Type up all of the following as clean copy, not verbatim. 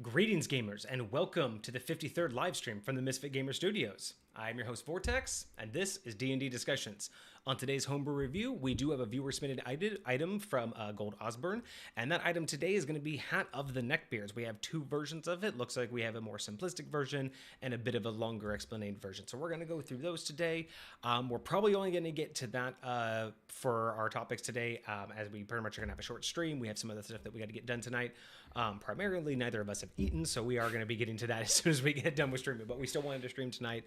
Greetings, gamers, and welcome to the 53rd live stream from the Misfit Gamer Studios. I'm your host, Vortex, and this is D&D Discussions. On today's homebrew review, we do have a viewer-submitted item from GoldOsburn, and that item today is going to be Hat of the Neckbeards. We have two versions of it. Looks like we have a more simplistic version and a bit of a longer explained version. So we're going to go through those today. We're probably only going to get to that for our topics today, as we pretty much are going to have a short stream. We have some other stuff that we got to get done tonight. Primarily, neither of us have eaten, so we are going to be getting to that as soon as we get done with streaming, but we still wanted to stream tonight.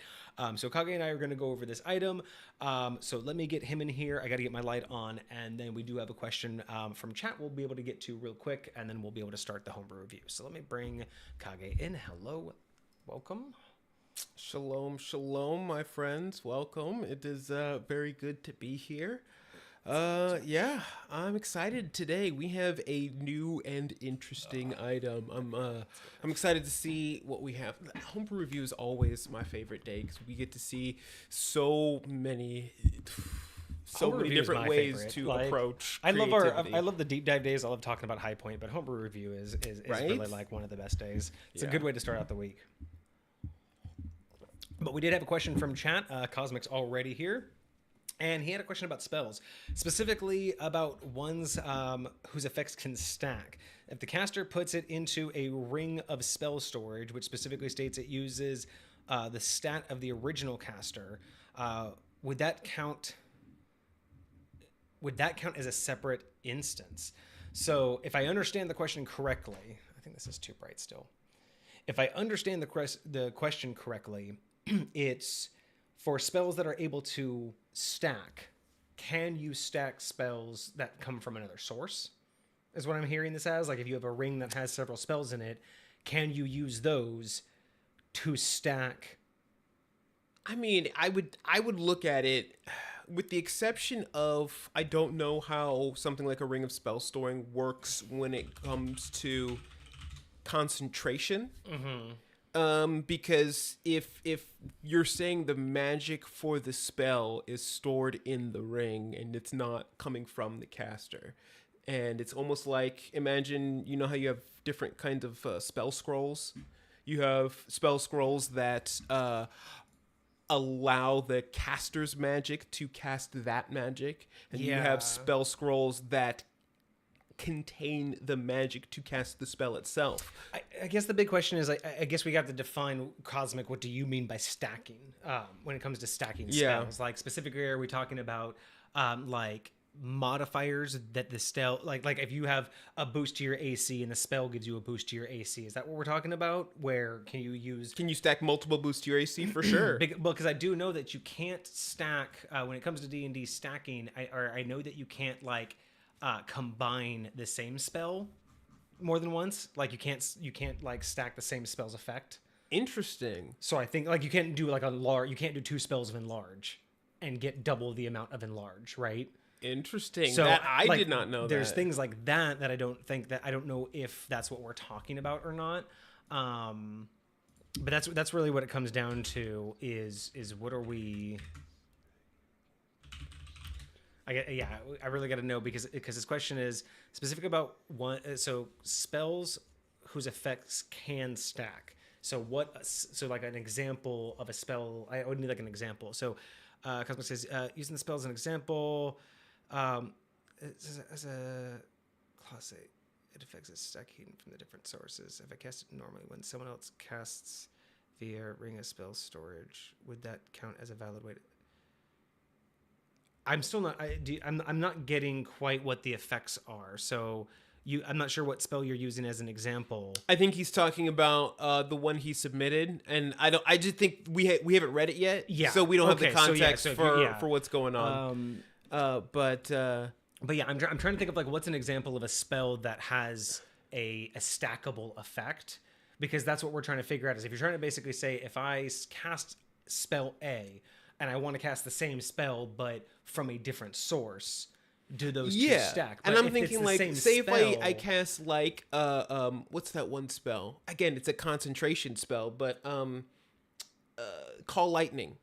So Kage and I are going to go over this item. So let me get him in here. I got to get my light on, and then we do have a question from chat we'll be able to get to real quick, and then we'll be able to start the homebrew review. So let me bring Kage in. Hello. Welcome. Shalom, shalom, my friends. Welcome. It is very good to be here. Yeah, I'm excited today. We have a new and interesting item. I'm excited to see what we have. Homebrew review is always my favorite day because we get to see so many different ways to approach creativity. I love the deep dive days. I love talking about High Point, but homebrew review is right? really like one of the best days. It's a good way to start out the week. But we did have a question from chat. Cosmic's already here. And he had a question about spells, specifically about ones whose effects can stack. If the caster puts it into a ring of spell storage, which specifically states it uses the stat of the original caster, would that count as a separate instance? So if I understand the question correctly, I think this is too bright still. If I understand the question correctly, it's for spells that are able to stack. Can you stack spells that come from another source? Is what I'm hearing this as. Like if you have a ring that has several spells in it, can you use those to stack? I mean, I would look at it with the exception of I don't know how something like a ring of spell storing works when it comes to concentration. Mm-hmm. Because if you're saying the magic for the spell is stored in the ring and it's not coming from the caster, and it's almost like, imagine, you know how you have different kinds of spell scrolls? You have spell scrolls that allow the caster's magic to cast that magic, and you have spell scrolls that contain the magic to cast the spell itself. I guess the big question is, I guess we got to define, Cosmic, what do you mean by stacking when it comes to stacking spells? Like specifically, are we talking about like modifiers that the spell, like if you have a boost to your AC and the spell gives you a boost to your AC, is that what we're talking about? Where can you stack multiple boosts to your AC? For sure. Because I do know that you can't stack when it comes to D&D stacking. I know that you can't combine the same spell more than once. Like you can't like stack the same spell's effect. Interesting. So I think like you can't do you can't do two spells of enlarge and get double the amount of enlarge, right? Interesting. So that I did not know. There's things like that I don't know if that's what we're talking about or not. But that's really what it comes down to is what are we. I really got to know because this question is specific about one. So spells whose effects can stack. So like an example of a spell. I would need like an example. So Cosmo says using the spell as an example. As a class it affects its stacking from the different sources. If I cast it normally, when someone else casts via ring of spell storage, would that count as a valid way to? I'm still not. I'm not getting quite what the effects are. So I'm not sure what spell you're using as an example. I think he's talking about the one he submitted, and I just think we haven't read it yet. Yeah. So we don't have the context for what's going on. But yeah, I'm trying to think of like what's an example of a spell that has a stackable effect, because that's what we're trying to figure out. Is if you're trying to basically say if I cast spell A. And I want to cast the same spell, but from a different source, do those two stack? But and I'm thinking like, say if I cast like, what's that one spell? Again, it's a concentration spell, but Call Lightning.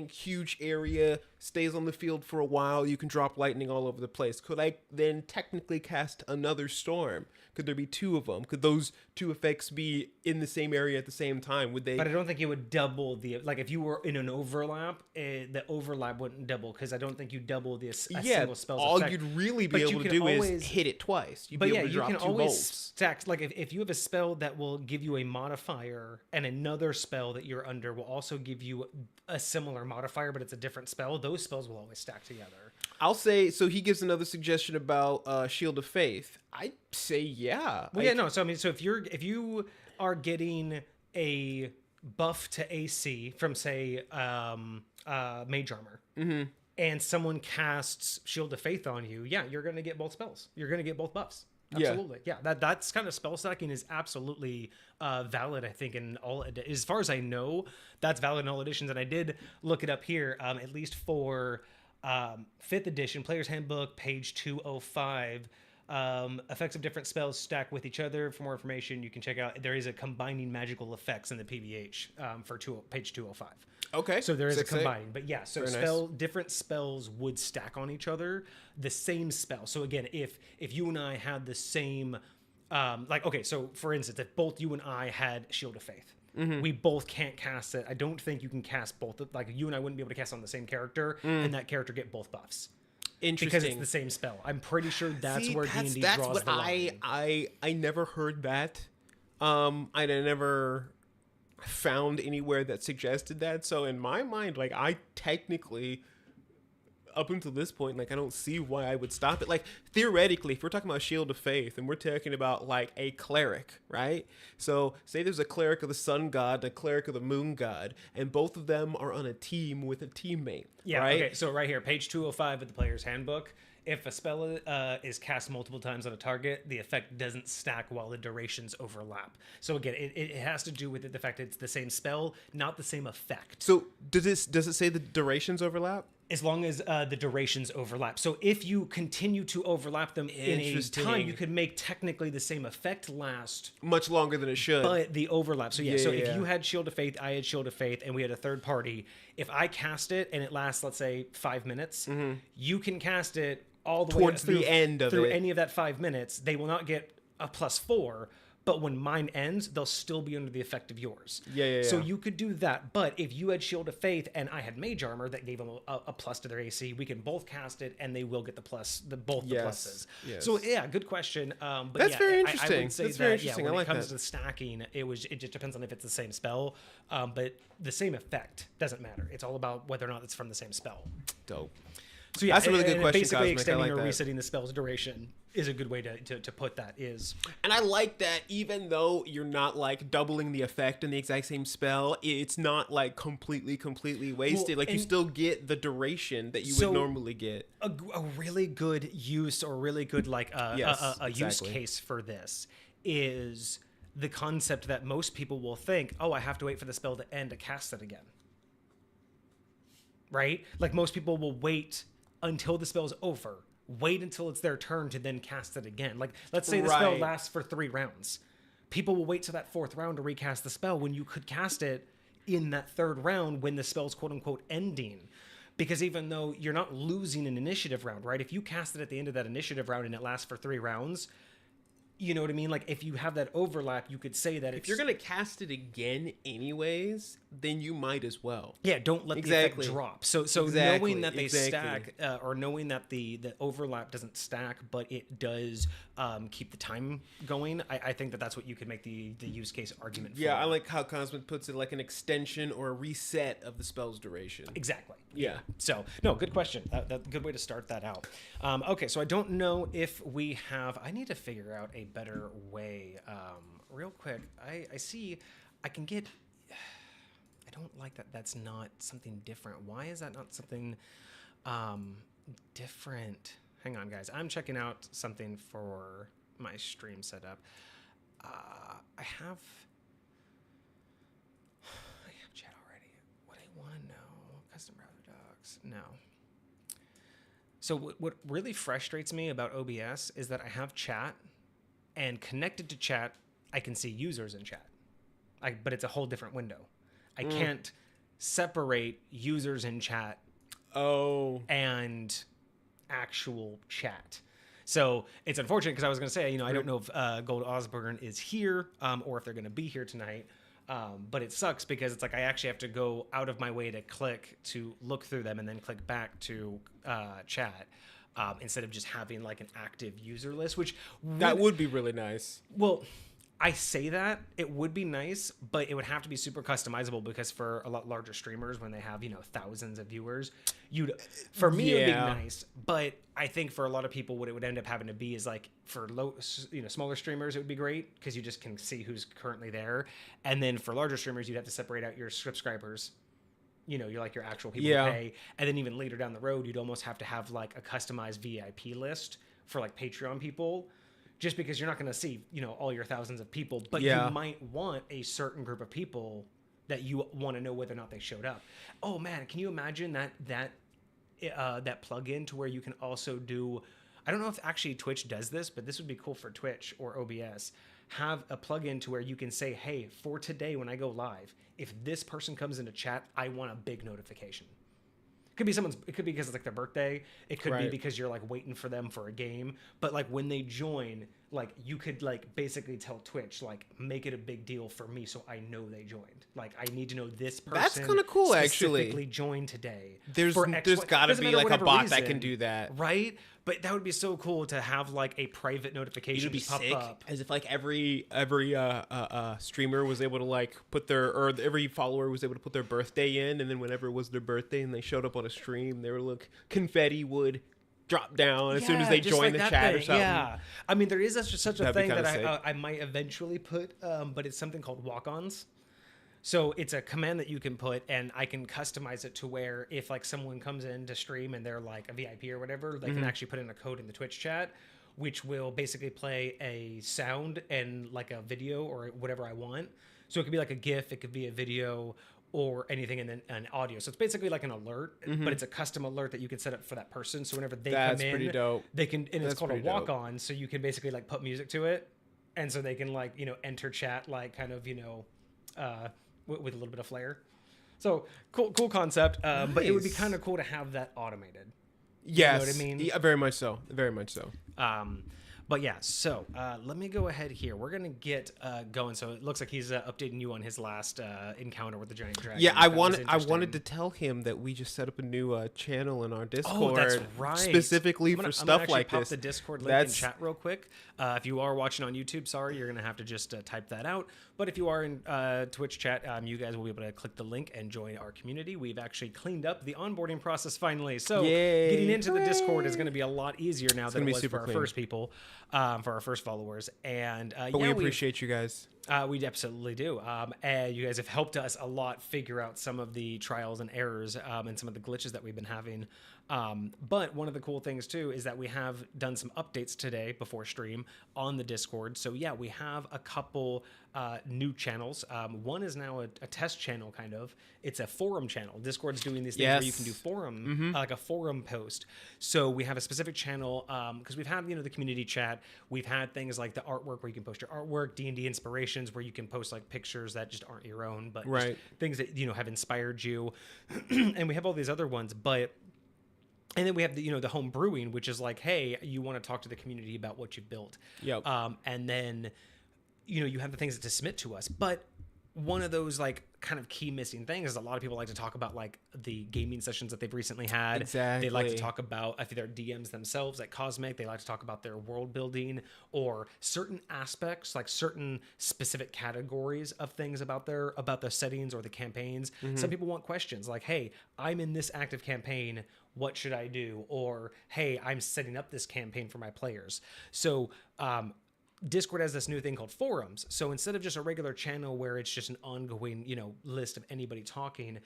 Huge area, stays on the field for a while. You can drop lightning all over the place. Could I then technically cast another storm? Could there be two of them? Could those two effects be in the same area at the same time? Would they? But I don't think it would double the, like if you were in an overlap, the overlap wouldn't double because I don't think you double a single spell's all effect. You'd really be But able you to can do always- is hit it twice. You'd But be yeah, able to you drop can two always bolts. stack, like if you have a spell that will give you a modifier and another spell that you're under will also give you a similar modifier, but it's a different spell, those spells will always stack together. I'll say, so he gives another suggestion about Shield of Faith. I'd say, yeah. Well, yeah, no. So I mean, so if you are getting a buff to AC from say Mage Armor, and someone casts Shield of Faith on you, yeah, you're gonna get both spells. You're gonna get both buffs. Absolutely, yeah. That's kind of spell stacking is absolutely valid. I think in all, as far as I know, that's valid in all editions. And I did look it up here, at least for 5th edition, Player's Handbook, page 205. Effects of different spells stack with each other. For more information, you can check out. There is a combining magical effects in the PVH for page 205. Okay. So there is a 6-8. combining, but yeah. So Very nice. different spells would stack on each other. The same spell. So again, if you and I had the same, like okay, so for instance, if both you and I had Shield of Faith. We both can't cast it. I don't think you can cast both. Like you and I wouldn't be able to cast on the same character, and that character get both buffs. Interesting. Because it's the same spell. I'm pretty sure that's where D&D that's draws what the line. I never heard that. I never found anywhere that suggested that. So in my mind, like I technically, up until this point, like I don't see why I would stop it. Like theoretically, if we're talking about Shield of Faith and we're talking about like a cleric, right? So say there's a cleric of the sun god and a cleric of the moon god, and both of them are on a team with a teammate. Yeah, right? okay. So right here, page 205 of the Player's Handbook. If a spell is cast multiple times on a target, the effect doesn't stack while the durations overlap. So again, it has to do with the fact that it's the same spell, not the same effect. So does it say the durations overlap? As long as the durations overlap. So if you continue to overlap them in a time, you could make technically the same effect last Much longer than it should. but the overlap. So Yeah, so yeah. if you had Shield of Faith, I had Shield of Faith, and we had a third party, if I cast it and it lasts, let's say, 5 minutes, you can cast it all the Towards way the end of through it. any of that 5 minutes. They will not get a +4, but when mine ends, they'll still be under the effect of yours. Yeah. So you could do that. But if you had Shield of Faith and I had Mage Armor that gave them a plus to their AC, we can both cast it and they will get the pluses. Yes. So yeah, good question. But That's yeah, very I interesting. would say That's that, very interesting. when I like it comes that. to stacking, it just depends on if it's the same spell. But the same effect doesn't matter. It's all about whether or not it's from the same spell. Dope. So yeah, That's a really good and question, basically Cosmic. I extending like or that. resetting the spell's duration is a good way to put that. Is And I like that even though you're not like doubling the effect in the exact same spell, it's not like completely wasted. Well, like you and- still get the duration that you So- would normally get. a really good use or really good like Yes, a use exactly. case for this is the concept that most people will think, oh, I have to wait for the spell to end to cast it again. Right? Like most people will wait until the spell's over. Wait until it's their turn to then cast it again. Like let's say the spell Right. lasts for 3 rounds. People will wait till that 4th round to recast the spell when you could cast it in that 3rd round when the spell's quote unquote ending. Because even though you're not losing an initiative round, right? If you cast it at the end of that initiative round and it lasts for 3 rounds, you know what I mean? Like if you have that overlap, you could say that If you're gonna cast it again anyways, then you might as well. yeah, don't let Exactly. the effect drop. So Exactly, knowing that they exactly. stack, or knowing that the overlap doesn't stack, but it does keep the time going, I think that's what you could make the use case argument for. Yeah, I like how Cosmic puts it, like an extension or a reset of the spell's duration. Exactly. Yeah. So, no, good question. That's a good way to start that out. Okay, so I don't know if we have... I need to figure out a better way. Real quick, I see... I can get... I don't like that that's not something different. Why is that not something different? Hang on, guys. I'm checking out something for my stream setup. I have chat already. What I want to know, custom browser docs. No. So what really frustrates me about OBS is that I have chat, and connected to chat, I can see users in chat. But it's a whole different window. I can't separate users in chat Oh. and actual chat. So it's unfortunate because I was going to say, I don't know if GoldOsburn is here or if they're going to be here tonight. But it sucks because it's like I actually have to go out of my way to click to look through them and then click back to chat instead of just having like an active user list, which That would be really nice. well, I say that it would be nice, but it would have to be super customizable because for a lot larger streamers, when they have, thousands of viewers, for me, it would be nice. But I think for a lot of people, what it would end up having to be is like for smaller streamers, it would be great because you just can see who's currently there. And then for larger streamers, you'd have to separate out your subscribers. You're like your actual people to pay. And then even later down the road, you'd almost have to have like a customized VIP list for like Patreon people. Just because you're not going to see, all your thousands of people, but you might want a certain group of people that you want to know whether or not they showed up. Oh man, can you imagine that plugin to where you can also do? I don't know if actually Twitch does this, but this would be cool for Twitch or OBS. Have a plugin to where you can say, "Hey, for today when I go live, if this person comes into chat, I want a big notification." It could be because it's like their birthday. It could be because you're like waiting for them for a game. But like when they join, like you could like basically tell Twitch, like make it a big deal for me so I know they joined. Like I need to know this person. That's kind of cool, actually. Specifically joined today. There's got to be like a bot that can do that, right? But that would be so cool to have like a private notification. It'd be pop sick, up. as if like every streamer was able to like every follower was able to put their birthday in, and then whenever it was their birthday and they showed up on a stream, they were confetti would drop down as soon as they join like the chat or something. Yeah, I mean there is such a thing that sick. I might eventually put, but it's something called walk-ons. So it's a command that you can put, and I can customize it to where if like someone comes in to stream and they're like a VIP or whatever, they can actually put in a code in the Twitch chat, which will basically play a sound and like a video or whatever I want. So it could be like a GIF, it could be a video or anything, and then an audio. So it's basically like an alert, but it's a custom alert that you can set up for that person. So whenever they come in, pretty dope. they can, and it's called a walk-on. So you can basically like put music to it, and so they can like enter chat like kind of with a little bit of flair. So cool concept. Nice. But it would be kind of cool to have that automated. Yes, you know what I mean? Yeah, very much so. Very much so. But yeah, so let me go ahead here. We're gonna get going. So it looks like he's updating you on his last encounter with the giant dragon. Yeah, I wanted to tell him that we just set up a new channel in our Discord. Oh, that's right. Specifically for stuff like this. I'm gonna pop the Discord link in chat real quick. If you are watching on YouTube, sorry, you're gonna have to just type that out. But if you are in Twitch chat, you guys will be able to click the link and join our community. We've actually cleaned up the onboarding process finally. So getting into the Discord is gonna be a lot easier now than it was for our first people. For our first followers, and we appreciate you guys. We absolutely do. And you guys have helped us a lot figure out some of the trials and errors and some of the glitches that we've been having. But one of the cool things too is that we have done some updates today before stream on the Discord. So yeah, we have a couple new channels. One is now a test channel, kind of. It's a forum channel. Discord's doing these things where you can do forum, like a forum post. So we have a specific channel because we've had the community chat. We've had things like the artwork where you can post your artwork, D&D inspirations where you can post like pictures that just aren't your own, but just things that have inspired you. And we have all these other ones, and then we have the home brewing, which is like, hey, you want to talk to the community about what you've built. Yep. And then you have the things to submit to us, but one of those like kind of key missing things is a lot of people like to talk about like the gaming sessions that they've recently had. Exactly. They like to talk about, I think, their DMs themselves at Cosmic. They like to talk about their world building or certain aspects, like certain specific categories of things about the settings or the campaigns. Some people want questions like, hey, I'm in this active campaign, what should I do? Or, hey, I'm setting up this campaign for my players. So Discord has this new thing called forums. So instead of just a regular channel where it's just an ongoing, list of anybody talking,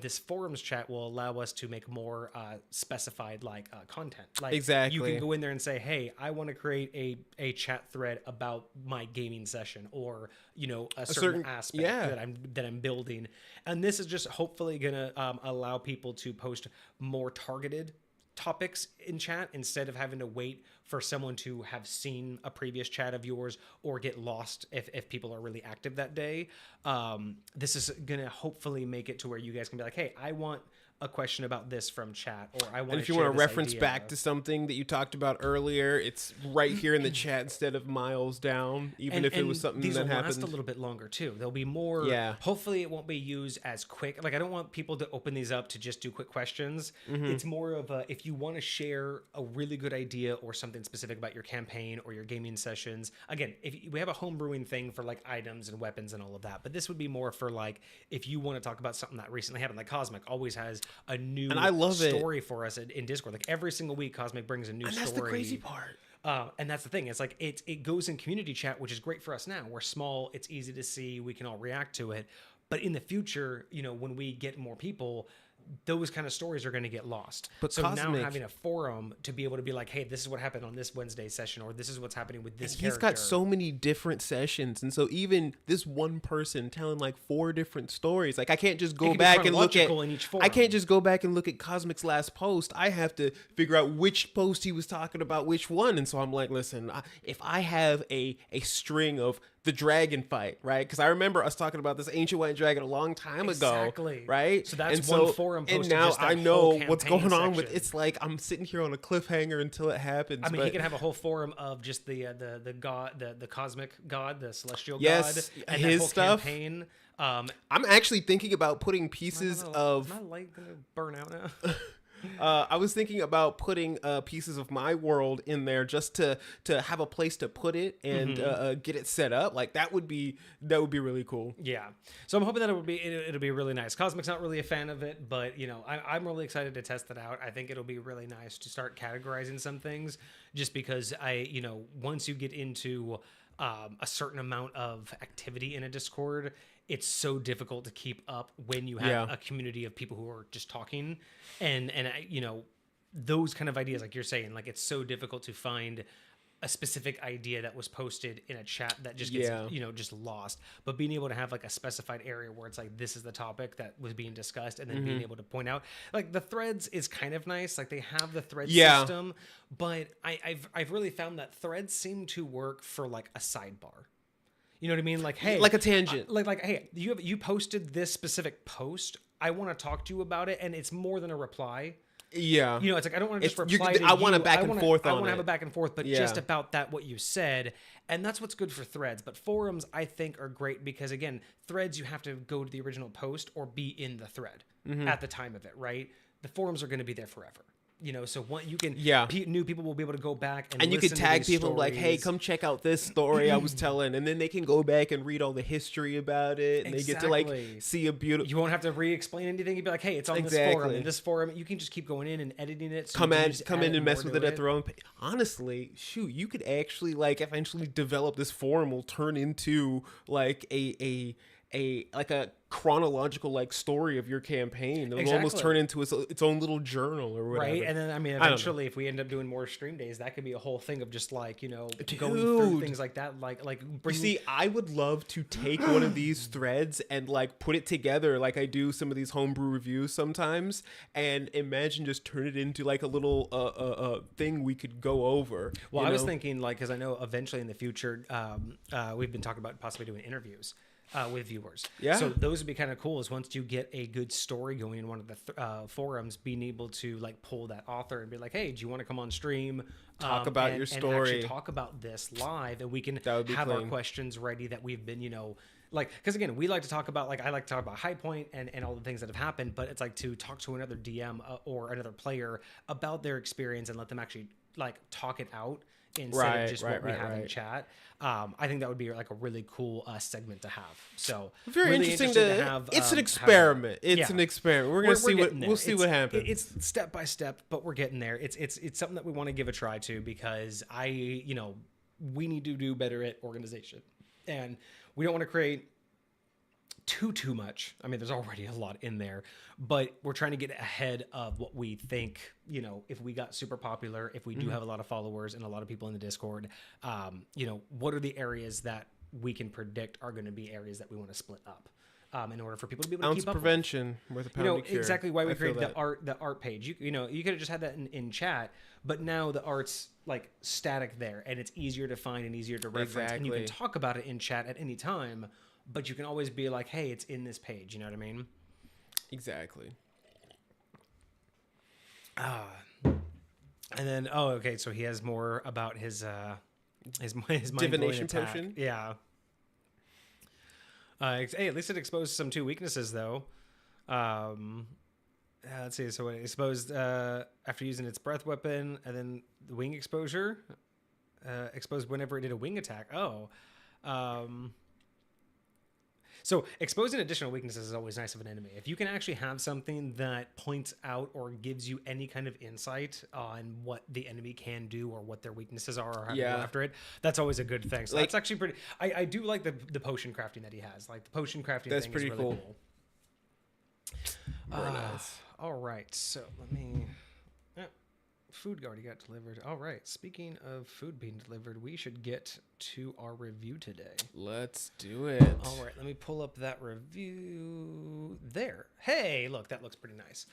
this forums chat will allow us to make more specified content. Like exactly. You can go in there and say, hey, I want to create a chat thread about my gaming session or, a certain aspect that I'm building. And this is just hopefully going to allow people to post more targeted topics in chat instead of having to wait for someone to have seen a previous chat of yours or get lost if people are really active that day. This is gonna hopefully make it to where you guys can be like, hey, I want a question about this from chat, or I want And if you want to reference back to something that you talked about earlier, it's right here in the chat instead of miles down, even if it was something these that will happened. last a little bit longer too. There'll be more. Yeah. Hopefully, it won't be used as quick. Like I don't want people to open these up to just do quick questions. It's more of a if you want to share a really good idea or something specific about your campaign or your gaming sessions. Again, if we have a homebrewing thing for like items and weapons and all of that, but this would be more for like if you want to talk about something that recently happened. Like Cosmic always has a new story for us in Discord. Like every single week, Cosmic brings a new story. That's the crazy part. And that's the thing. It's like it goes in community chat, which is great for us now. We're small. It's easy to see. We can all react to it. But in the future, when we get more people, those kind of stories are going to get lost. But so Cosmic, now having a forum to be able to be like, hey, this is what happened on this Wednesday session, or this is what's happening with this character. He's got so many different sessions. And so even this one person telling like 4 different stories, like I can't just go back and look at in each forum. I can't just go back and look at Cosmic's last post. I have to figure out which post he was talking about which one. And so I'm like, listen, if I have a string of the dragon fight, right? Because I remember us talking about this ancient white dragon a long time ago, right? So that's one forum post. And now I know what's going on with. It's like I'm sitting here on a cliffhanger until it happens. I mean, he can have a whole forum of just the god, the cosmic god, the celestial god, and his whole stuff. Campaign. I'm actually thinking about putting pieces of. Is my light gonna burn out now? I was thinking about putting pieces of my world in there just to have a place to put it and get it set up. Like that would be really cool. Yeah. So I'm hoping that it'll be really nice. Cosmic's not really a fan of it, but I'm really excited to test it out. I think it'll be really nice to start categorizing some things, just because once you get into a certain amount of activity in a Discord, it's so difficult to keep up when you have a community of people who are just talking, and those kind of ideas, like you're saying, like it's so difficult to find a specific idea that was posted in a chat that just gets just lost. But being able to have like a specified area where it's like this is the topic that was being discussed, and then being able to point out like the threads is kind of nice. Like they have the thread system, but I've really found that threads seem to work for like a sidebar. You know what I mean? Like, hey, like a tangent. Like, hey, you posted this specific post. I want to talk to you about it, and it's more than a reply. Yeah. It's like I don't want to just reply to you. I want a back and forth on it. I want to have a back and forth, but just about what you said. And that's what's good for threads. But forums, I think, are great because, again, threads, you have to go to the original post or be in the thread at the time of it, right? The forums are going to be there forever. So you can, new people will be able to go back and you can tag people stories. like, hey, come check out this story I was telling, and then they can go back and read all the history about it, and they get to like see a beautiful. You won't have to re-explain anything. You'd be like, hey, it's on this forum. In this forum, you can just keep going in and editing it. So come in and mess with it at their own pace. Honestly, shoot, you could actually like eventually develop this forum will turn into like a chronological like story of your campaign. It'll almost turn into its own little journal or whatever. Right, and then eventually, if we end up doing more stream days, that could be a whole thing of just like going through things like that. You see, I would love to take one of these threads and like put it together, like I do some of these homebrew reviews sometimes, and imagine just turn it into like a little thing we could go over. Well, I was thinking like because I know eventually in the future, we've been talking about possibly doing interviews. With viewers. Yeah. So those would be kind of cool is once you get a good story going in one of the forums, being able to like pull that author and be like, hey, do you want to come on stream? Talk about your story. And actually talk about this live, and we can have our questions ready that we've been, like, because again, we like to talk about, like, I like to talk about High Point and all the things that have happened, but it's like to talk to another DM or another player about their experience and let them actually like talk it out instead of just what we have in chat. I think that would be like a really cool segment to have. So very really interesting to have. It's an experiment. It's an experiment. We're gonna see what happens. It's step by step, but we're getting there. It's something that we want to give a try to because we need to do better at organization, and we don't want to create too much. I mean, there's already a lot in there, but we're trying to get ahead of what we think, if we got super popular, if we do have a lot of followers and a lot of people in the Discord, what are the areas that we can predict are going to be areas that we want to split up in order for people to be able to keep up prevention with a pound of cure. Exactly why we created the art page. You could have just had that in chat, but now the art's like static there and it's easier to find and easier to reference and you can talk about it in chat at any time. But you can always be like, hey, it's in this page. You know what I mean? Exactly. And then, okay, so he has more about his mind Divination attack. potion? Yeah. Hey, at least it exposed some 2 weaknesses, though. Let's see. So it exposed after using its breath weapon, and then the wing exposure exposed whenever it did a wing attack. So exposing additional weaknesses is always nice of an enemy. If you can actually have something that points out or gives you any kind of insight on what the enemy can do or what their weaknesses are or how to go after it, that's always a good thing. So that's actually pretty... I do like the potion crafting that he has. Like the potion crafting that's thing pretty is really cool. Very nice. All right, so let me... food already got delivered. All right, speaking of food being delivered, we should get to our review today. Let's do it. All right, let me pull up that review there. Hey, look, that looks pretty nice.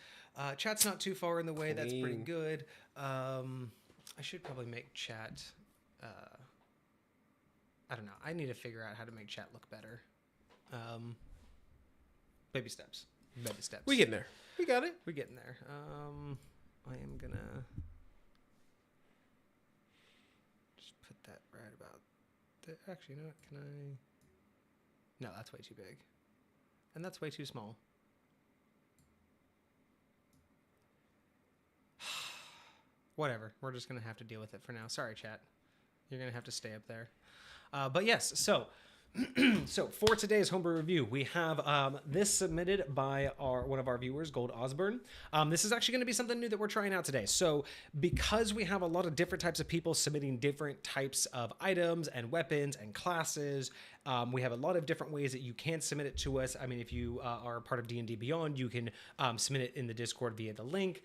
Chat's not too far in the way. That's pretty good. I should probably make chat... I don't know. I need to figure out how to make chat look better. Baby steps. Baby steps. We getting there. We got it. We're getting there. I am gonna just put that right about there. Actually, you know what? Can I? No, that's way too big, and that's way too small. Whatever. We're just gonna have to deal with it for now. Sorry, chat. You're gonna have to stay up there. But yes, so. So for today's homebrew review, we have this submitted by one of our viewers, GoldOsburn. This is actually going to be something new that we're trying out today. So because we have a lot of different types of people submitting different types of items and weapons and classes, we have a lot of different ways that you can submit it to us. I mean, if you are a part of D&D Beyond, you can submit it in the Discord via the link.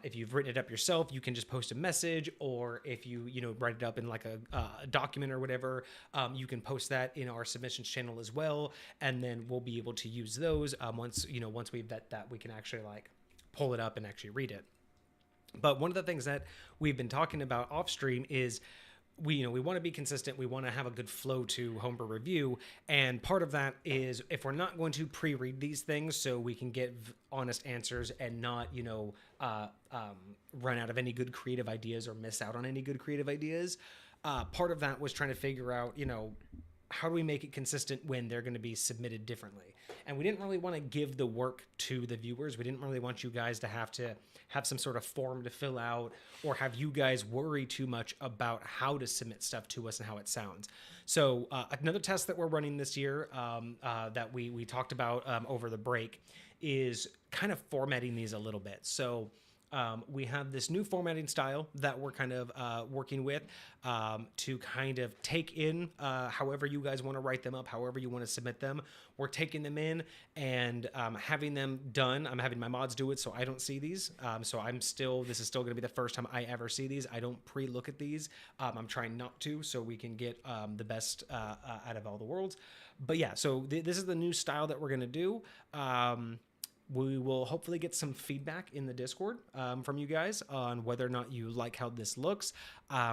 If you've written it up yourself, you can just post a message, or if you write it up in like a document or whatever, you can post that in our submissions channel as well, and then we'll be able to use those once we vet that, we can actually like pull it up and actually read it. But one of the things that we've been talking about off stream is we want to be consistent. We want to have a good flow to homebrew review, and part of that is if we're not going to pre-read these things so we can get honest answers and not run out of any good creative ideas or miss out on any good creative ideas. Part of that was trying to figure out how do we make it consistent when they're going to be submitted differently? And we didn't really want to give the work to the viewers. We didn't really want you guys to have some sort of form to fill out, or have you guys worry too much about how to submit stuff to us and how it sounds. So another test that we're running this year that we talked about over the break is kind of formatting these a little bit. So we have this new formatting style that we're kind of working with to kind of take in however you guys want to write them up, however you want to submit them. We're taking them in and having them done. I'm having my mods do it so I don't see these. So this is still going to be the first time I ever see these. I don't pre-look at these. I'm trying not to, so we can get the best out of all the worlds. But yeah, so this is the new style that we're going to do. We will hopefully get some feedback in the Discord from you guys on whether or not you like how this looks.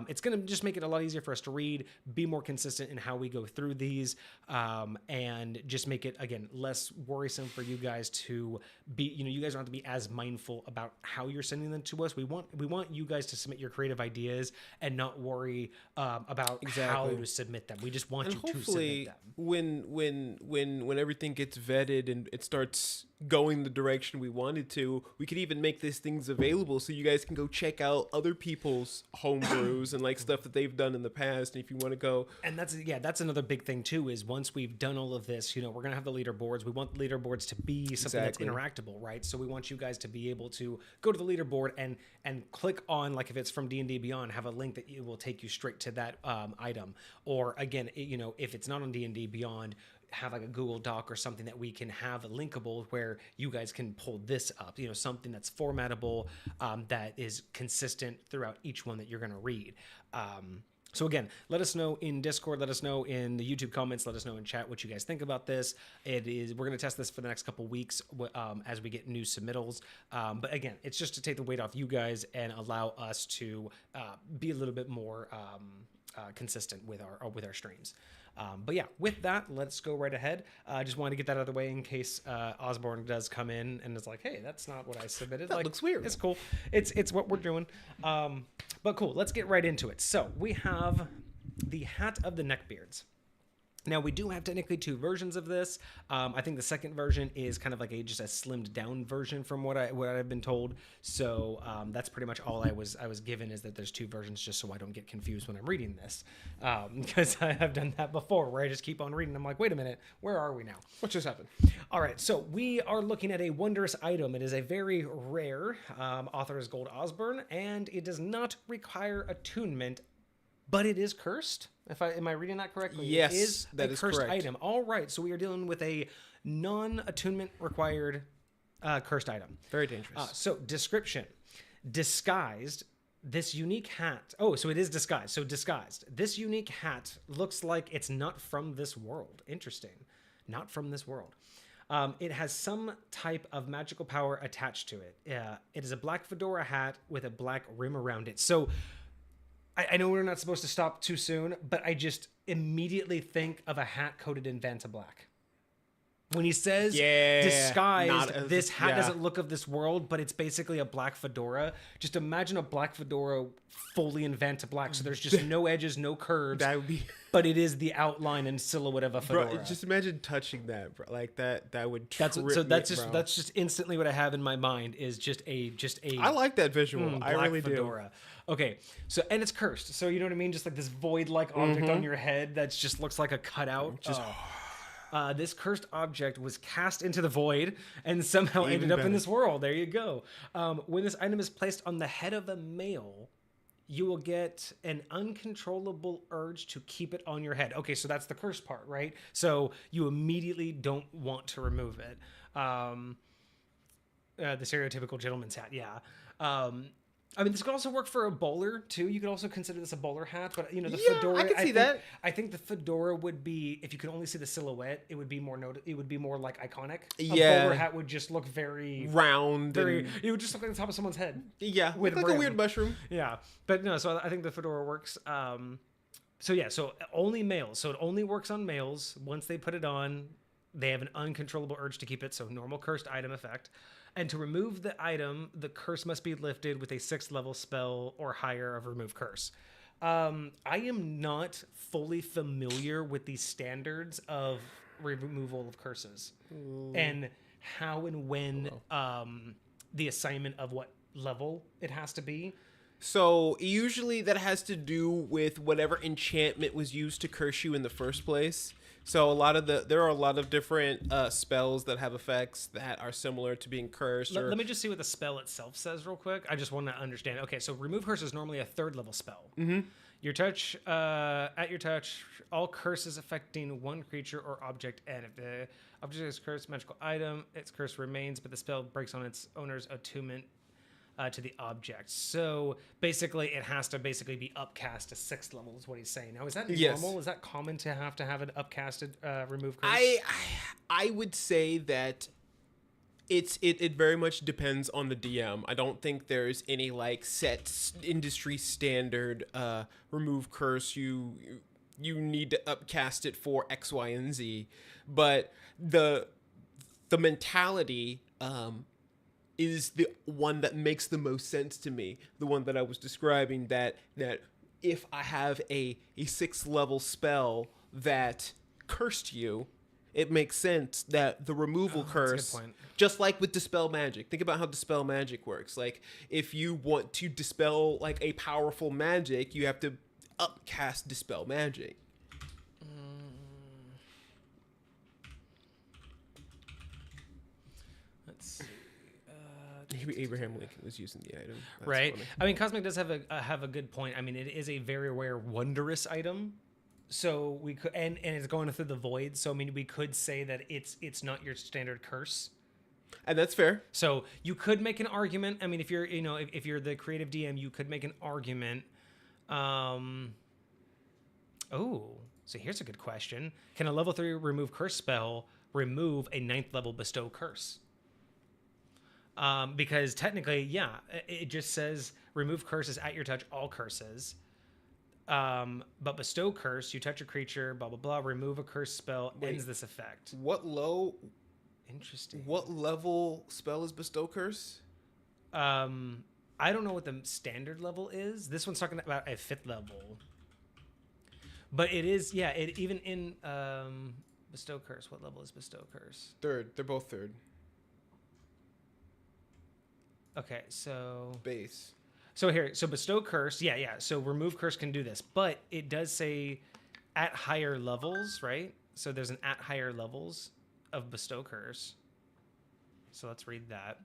It's going to just make it a lot easier for us to read, be more consistent in how we go through these, and just make it, again, less worrisome for you guys to be, you guys don't have to be as mindful about how you're sending them to us. We want you guys to submit your creative ideas and not worry about how to submit them. We just want you to submit them. When everything gets vetted and it starts going the direction we wanted to, we could even make these things available so you guys can go check out other people's homebrews and like stuff that they've done in the past. And if you want to go, and that's another big thing too, is once we've done all of this, we're gonna have the leaderboards. We want the leaderboards to be something that's interactable, right? So we want you guys to be able to go to the leaderboard and click on, like if it's from D&D Beyond, have a link that it will take you straight to that item. Or again, if it's not on D&D Beyond, have like a Google Doc or something that we can have linkable where you guys can pull this up, something that's formatable, that is consistent throughout each one that you're going to read. So again, let us know in Discord, let us know in the YouTube comments, let us know in chat what you guys think about this. We're going to test this for the next couple weeks as we get new submittals. But again, it's just to take the weight off you guys and allow us to be a little bit more consistent with our streams. But yeah, with that, let's go right ahead. I just wanted to get that out of the way in case Osborne does come in and is like, hey, that's not what I submitted. That looks weird. It's cool. It's what we're doing. But cool, let's get right into it. So we have the Hat of the Neckbeards. Now, we do have technically two versions of this. I think the second version is kind of like just a slimmed down version from what I've been told. So that's pretty much all I was given, is that there's two versions, just so I don't get confused when I'm reading this. Because I have done that before, where I just keep on reading. I'm like, wait a minute, where are we now? What just happened? All right, so we are looking at a wondrous item. It is a very rare. Author is GoldOsburn, and it does not require attunement, but it is cursed. Am I reading that correctly? Yes, it is that a is cursed correct. item. All right, so we are dealing with a non-attunement required cursed item. Very dangerous. So description: disguised. This unique hat. Oh, so it is disguised. So disguised. This unique hat looks like it's not from this world. Interesting. Not from this world. It has some type of magical power attached to it. It is a black fedora hat with a black rim around it. So I know we're not supposed to stop too soon, but I just immediately think of a hat coated in Vanta Black. When he says disguised, this hat doesn't look of this world, but it's basically a black fedora. Just imagine a black fedora fully in Vanta Black, so there's just no edges, no curves. That would be... But it is the outline and silhouette of a fedora. Bro, just imagine touching that, bro. Like that would trip that's me, bro. that's just instantly what I have in my mind, is just a I like that visual. I really fedora. Okay, so, and it's cursed, so you know what I mean, just like this void-like object on your head that just looks like a cutout. This cursed object was cast into the void and somehow ended up in this world. There you go. When this item is placed on the head of a male, you will get an uncontrollable urge to keep it on your head. Okay, so that's the cursed part, right? So you immediately don't want to remove it. The stereotypical gentleman's hat, yeah. I mean, this could also work for a bowler too. You could also consider this a bowler hat, but you know, the fedora. I can see that. I think the fedora would be, if you could only see the silhouette, it would be more it would be more like iconic. A bowler hat would just look very round. It would just look like the top of someone's head. Yeah, with like a weird mushroom. Yeah, but no. So I think the fedora works. So yeah, so only males. So it only works on males. Once they put it on, they have an uncontrollable urge to keep it. So normal cursed item effect. And to remove the item, the curse must be lifted with a 6th level spell or higher of remove curse. I am not fully familiar with the standards of removal of curses and how and when the assignment of what level it has to be. So usually that has to do with whatever enchantment was used to curse you in the first place. So there are a lot of different spells that have effects that are similar to being cursed. Let me just see what the spell itself says real quick. I just want to understand. Okay, so remove curse is normally a 3rd level spell. Mm-hmm. Your touch, at your touch, all curses affecting one creature or object, and if the object is cursed, magical item, its curse remains, but the spell breaks on its owner's attunement to the object. So basically, it has to basically be upcast to 6th level, is what he's saying. Now, is that normal? Is that common to have an upcasted remove curse? I would say that it very much depends on the DM. I don't think there's any like set industry standard remove curse. You need to upcast it for X, Y, and Z. But the mentality is the one that makes the most sense to me. The one that I was describing, that if I have a 6th level spell that cursed you, it makes sense that the removal curse, just like with Dispel Magic. Think about how Dispel Magic works. Like, if you want to dispel like a powerful magic, you have to upcast Dispel Magic. Let's see. Abraham Lincoln was using the item. That's right. funny. I mean, Cosmic does have a good point. I mean, it is a very rare, wondrous item. So we could, and it's going through the void. So I mean, we could say that it's not your standard curse. And that's fair. So you could make an argument. I mean, if you're if you're the creative DM, you could make an argument. Oh, so here's a good question: can a level 3 remove curse spell remove a 9th level bestow curse? Because technically, yeah, it just says remove curses at your touch, all curses. But bestow curse, you touch a creature, blah blah blah, remove a curse spell, ends this effect. Interesting. What level spell is bestow curse? I don't know what the standard level is. This one's talking about a 5th level. But it is, yeah, it even in bestow curse. What level is bestow curse? 3rd. They're both 3rd. Okay, so base. So bestow curse, yeah. So remove curse can do this, but it does say at higher levels, right? So there's an at higher levels of bestow curse. So let's read that.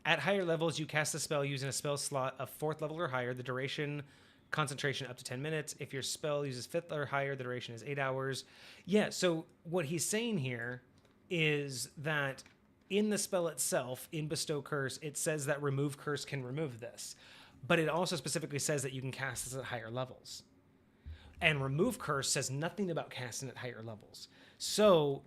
At higher levels, you cast a spell using a spell slot of 4th level or higher. The duration, concentration up to 10 minutes. If your spell uses 5th or higher, the duration is 8 hours. Yeah, so what he's saying here is that in the spell itself, in bestow curse, it says that remove curse can remove this. But it also specifically says that you can cast this at higher levels. And remove curse says nothing about casting at higher levels. So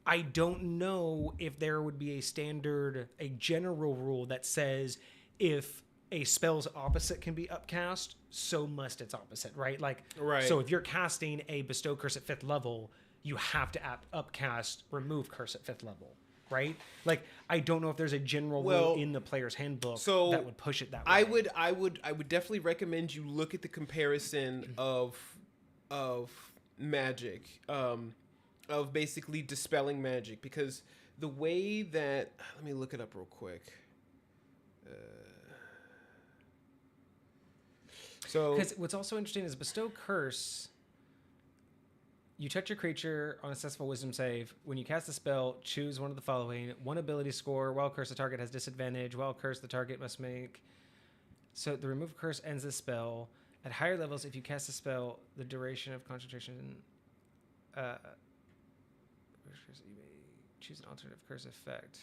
I don't know if there would be a general rule that says if a spell's opposite can be upcast, so must its opposite, right? Right. So if you're casting a bestow curse at 5th level, you have to upcast remove curse at 5th level, right? I don't know if there's a general rule in the player's handbook that would push it that way. I would definitely recommend you look at the comparison of magic, of basically dispelling magic, because the way that, let me look it up real quick. Because what's also interesting is bestow curse. You touch your creature on a successful wisdom save. When you cast a spell, choose one of the following: 1 ability score. While curse, the target has disadvantage. While curse, the target must make. So the remove curse ends the spell. At higher levels, if you cast a spell, the duration of concentration. You may choose an alternative curse effect.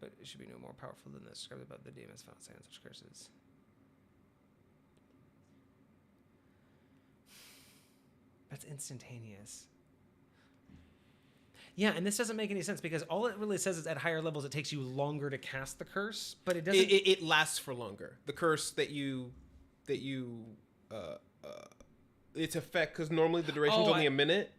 But it should be no more powerful than this. Described about the demon's final say on such curses. That's instantaneous. Yeah, and this doesn't make any sense because all it really says is at higher levels it takes you longer to cast the curse, but it doesn't. It lasts for longer. The curse that you its effect, because normally the duration's only a minute.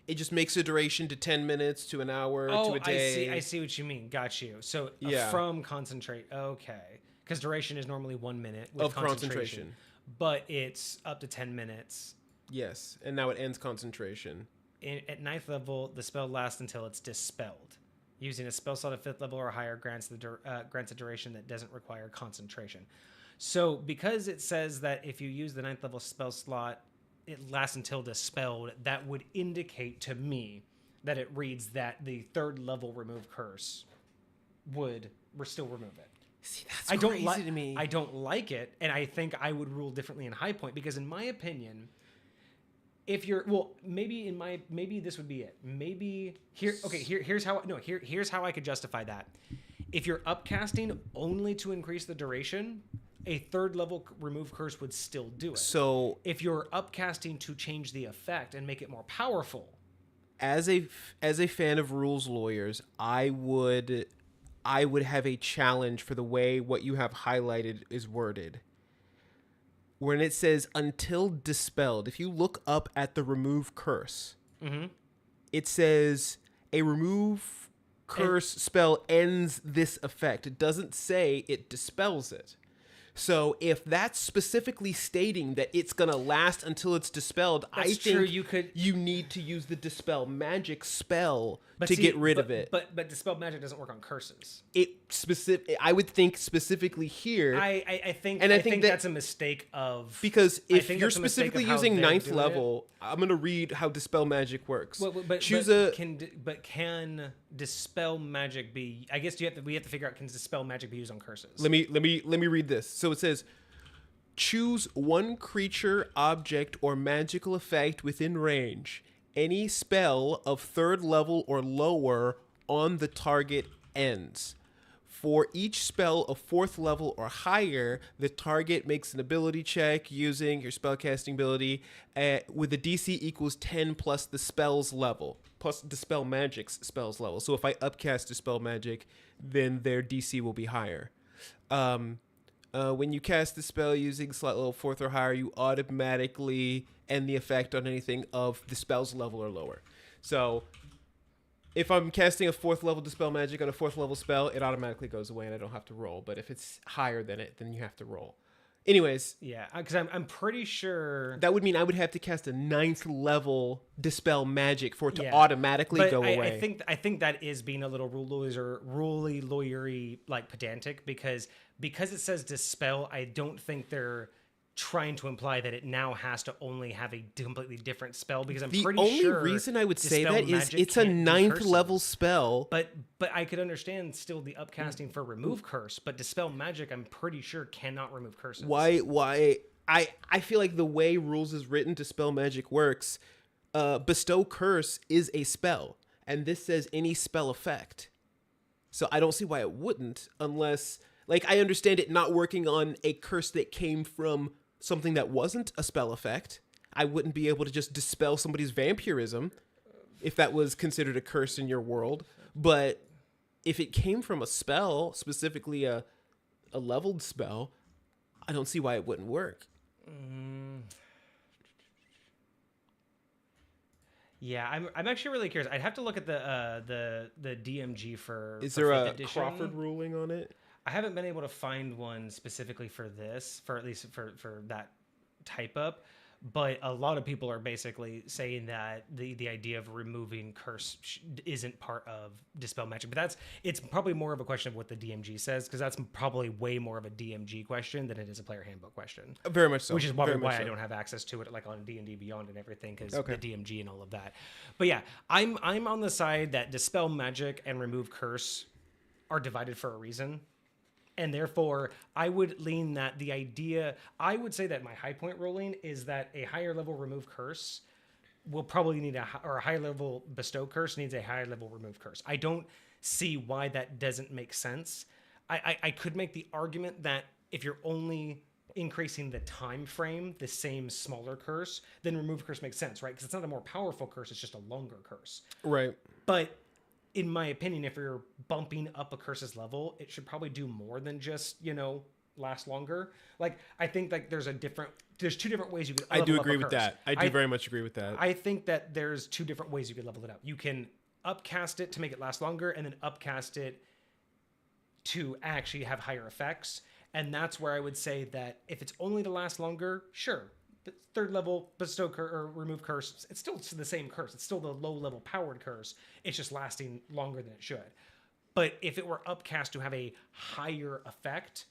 It just makes the duration to 10 minutes to an hour to a day. I see what you mean. Got you. So from concentrate. Okay. Because duration is normally 1 minute with concentration. But it's up to 10 minutes. Yes. And now it ends concentration. At 9th level, the spell lasts until it's dispelled. Using a spell slot of 5th level or higher grants a duration that doesn't require concentration. So because it says that if you use the 9th level spell slot, it lasts until dispelled, that would indicate to me that it reads that the 3rd level remove curse would still remove it. See, that's crazy to me. I don't like it, and I think I would rule differently in High Point because, in my opinion, if you're maybe this would be it. Maybe here's how I could justify that. If you're upcasting only to increase the duration, a 3rd level remove curse would still do it. So if you're upcasting to change the effect and make it more powerful, as a fan of rules lawyers, I would have a challenge for the way what you have highlighted is worded. When it says until dispelled, if you look up at the remove curse, it says a remove curse spell ends this effect. It doesn't say it dispels it. So if that's specifically stating that it's going to last until it's dispelled, I think you need to use the dispel magic spell to get rid of it. But dispel magic doesn't work on curses. I would think specifically here. I think that's a mistake of, because if you're specifically using 9th level, I'm going to read how dispel magic works. Can dispel magic be? I guess we have to figure out, can dispel magic be used on curses? Let me read this. So it says, choose 1 creature, object, or magical effect within range. Any spell of 3rd level or lower on the target ends. For each spell of 4th level or higher, the target makes an ability check using your spellcasting ability with a DC equals 10 plus the spell's level, plus Dispel Magic's spell's level. So if I upcast Dispel Magic, then their DC will be higher. When you cast the spell using slot level 4th or higher, you automatically end the effect on anything of the spell's level or lower. So if I'm casting a 4th level Dispel Magic on a 4th level spell, it automatically goes away and I don't have to roll. But if it's higher than it, then you have to roll. Anyways. Yeah, because I'm pretty sure... That would mean I would have to cast a 9th level Dispel Magic for it to automatically go away. I think that is being a little ruly lawyery, like pedantic, because it says Dispel, I don't think they're trying to imply that it now has to only have a completely different spell, because I'm pretty sure the only reason I would say that is it's a 9th level spell. But I could understand still the upcasting for remove curse, but Dispel Magic I'm pretty sure cannot remove curses. Why I feel like the way rules is written, Dispel Magic works. Bestow Curse is a spell, and this says any spell effect. So I don't see why it wouldn't, unless, like, I understand it not working on a curse that came from something that wasn't a spell effect. I wouldn't be able to just dispel somebody's vampirism if that was considered a curse in your world. But if it came from a spell, specifically a leveled spell, I don't see why it wouldn't work. Yeah, I'm actually really curious. I'd have to look at the DMG for. Is for there 5th a edition. Crawford ruling on it? I haven't been able to find one specifically for this, for at least for that type up, but a lot of people are basically saying that the idea of removing curse isn't part of Dispel Magic, but it's probably more of a question of what the DMG says, because that's probably way more of a DMG question than it is a player handbook question. Very much so. Which is probably why I don't have access to it, like on D&D Beyond and everything, because the DMG and all of that. But yeah, I'm on the side that Dispel Magic and remove curse are divided for a reason. And therefore, I would lean that the idea, I would say that my high point rolling is that a higher level remove curse will probably need a higher level bestow curse needs a higher level remove curse. I don't see why that doesn't make sense. I could make the argument that if you're only increasing the time frame, the same smaller curse, then remove curse makes sense, right? Because it's not a more powerful curse, it's just a longer curse. Right. But in my opinion, if you're bumping up a curse's level, it should probably do more than just, last longer. Like, I think like there's two different ways you could level I do up agree a with curse. that. I do very much agree with that. I think that there's two different ways you could level it up. You can upcast it to make it last longer, and then upcast it to actually have higher effects. And that's where I would say that if it's only to last longer, sure. The 3rd level bestow or remove curse, it's still the same curse. It's still the low level powered curse. It's just lasting longer than it should. But if it were upcast to have a higher effect,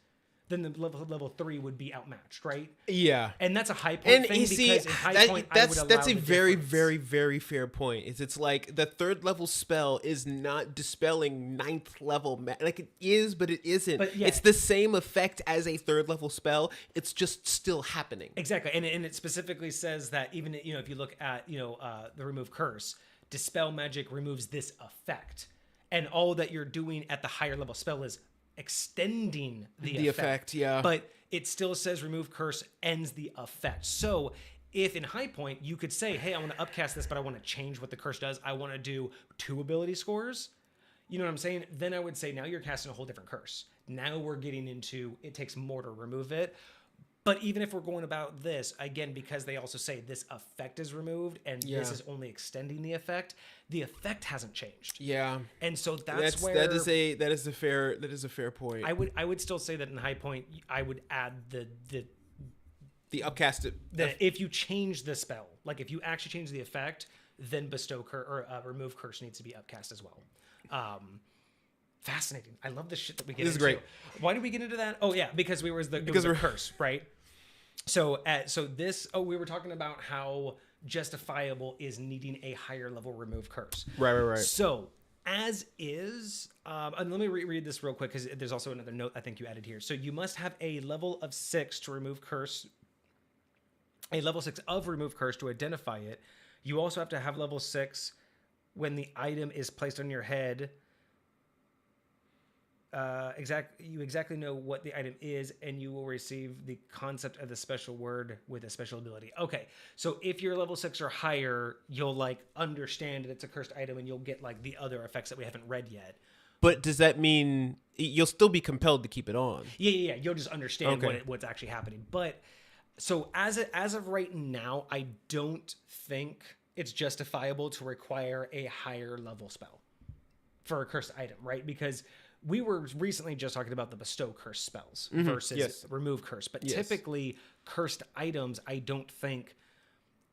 then the level 3 would be outmatched, right? Yeah. And that's a high point thing, because in high point, I would allow that's a the very, difference. very, very fair point. It's like the 3rd level spell is not dispelling 9th level. Like, it is, but it isn't. But yeah. It's the same effect as a 3rd level spell. It's just still happening. Exactly. And it specifically says that even, if you look at, the remove curse, Dispel Magic removes this effect. And all that you're doing at the higher level spell is extending the effect. Yeah. But it still says remove curse ends the effect. So if in high point you could say, hey, I want to upcast this, but I want to change what the curse does, I want to do 2 ability scores, you know what I'm saying? Then I would say now you're casting a whole different curse. Now we're getting into it takes more to remove it. But even if we're going about this, again, because they also say this effect is removed and this is only extending the effect hasn't changed. Yeah. And so that's where that is a fair point. I would still say that in high point I would add the upcast if you change the spell, like if you actually change the effect, then bestow curse or remove curse needs to be upcast as well. Fascinating. I love the shit that we get into. This is great. Why did we get into that? Oh yeah, because it was the curse, right? So we were talking about how justifiable is needing a higher level remove curse. Right. So as is, and let me read this real quick because there's also another note I think you added here. So you must have a level of 6 to remove curse, a level 6 of remove curse to identify it. You also have to have level 6 when the item is placed on your head. You exactly know what the item is, and you will receive the concept of the special word with a special ability. Okay, so if you're level 6 or higher, you'll understand that it's a cursed item, and you'll get the other effects that we haven't read yet. But does that mean you'll still be compelled to keep it on. Yeah. You'll just understand Okay. what's actually happening. But so as of right now, I don't think it's justifiable to require a higher level spell for a cursed item, right? Because we were recently just talking about the bestow curse spells versus remove curse. But typically, cursed items, I don't think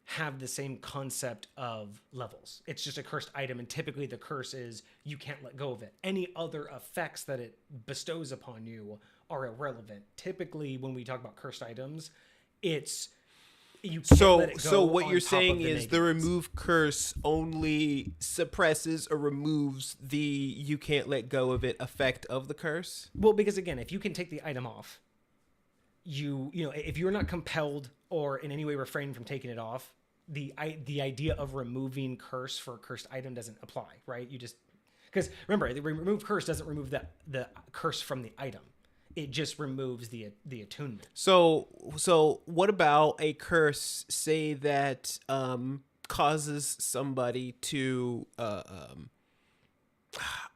have the same concept of levels. It's just a cursed item, and typically the curse is you can't let go of it. Any other effects that it bestows upon you are irrelevant. Typically, when we talk about cursed items, it's you can't let it go. So what on you're top saying of the is the negatives. remove curse only suppresses or removes the you can't let go of it effect of the curse? Well, because again, if you can take the item off, you know, if you're not compelled or in any way refrain from taking it off, the idea of removing curse for a cursed item doesn't apply, right? You just, because remember, the remove curse doesn't remove the curse from the item. It just removes the attunement. So what about a curse, say that causes somebody to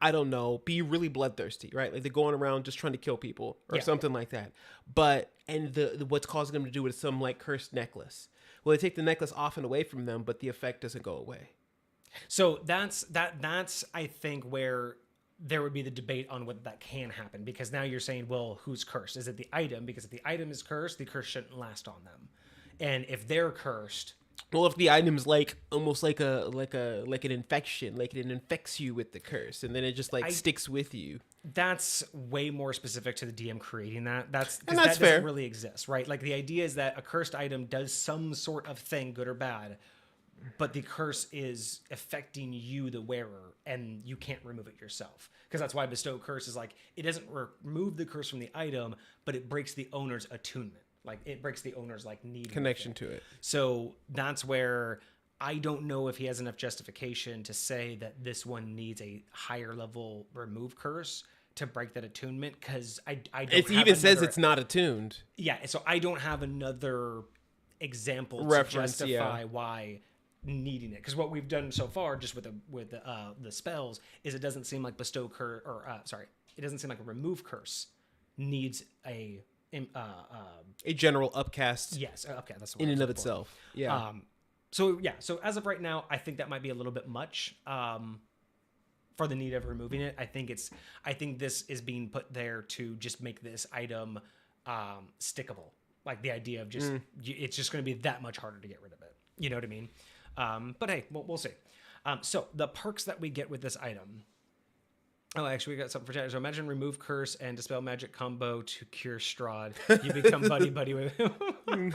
I don't know, be really bloodthirsty, right? Like they're going around just trying to kill people or something like that. But and the what's causing them to do it is some like cursed necklace. Well, they take the necklace off and away from them, but the effect doesn't go away. So that's I think where there would be the debate on whether that can happen, because now you're saying, well, who's cursed? Is it the item? Because if the item is cursed, the curse shouldn't last on them. And if they're cursed, Well, if the item's like almost like an infection, like it infects you with the curse, and then it just like sticks with you. that's way more specific to the DM creating that. That's And that that's fair. doesn't really exist, right? Like the idea is that a cursed item does some sort of thing, good or bad, but the curse is affecting you, the wearer, and you can't remove it yourself. Because that's why bestow curse is like, it doesn't remove the curse from the item, but it breaks the owner's attunement. Like it breaks the owner's like need Connection to it. So that's where I don't know if he has enough justification to say that this one needs a higher level remove curse to break that attunement. Because I don't. It even says it's not attuned. Yeah, so I don't have another example Reference, to justify why needing it. Because what we've done so far, just with the spells, is it doesn't seem like bestow curse it doesn't seem like a remove curse needs a general upcast. Yes, okay, that's the in word and I of was looking for. itself. Yeah. So as of right now, I think that might be a little bit much for the need of removing it. I think this is being put there to just make this item stickable. Like the idea of just it's just going to be that much harder to get rid of it. You know what I mean? But hey, we'll see. So the perks that we get with this item. Oh, actually, we got something for chat. So imagine remove curse and dispel magic combo to cure Strahd. You become buddy with him.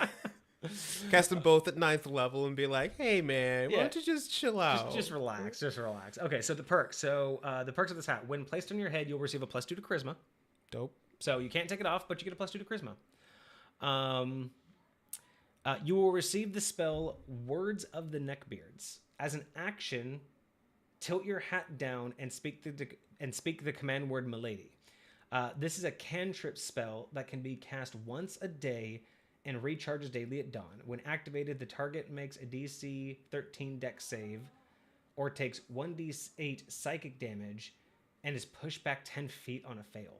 Cast them both at 9th level and be like, hey, man, why don't you just chill out? Just relax. Okay, so the perks. So the perks of this hat. When placed on your head, you'll receive a +2 to charisma. Dope. So you can't take it off, but you get a +2 to charisma. You will receive the spell Words of the Neckbeards. As an action, tilt your hat down and speak the command word Milady. This is a cantrip spell that can be cast once a day and recharges daily at dawn. When activated, the target makes a DC 13 dex save or takes 1d8 psychic damage and is pushed back 10 feet on a fail.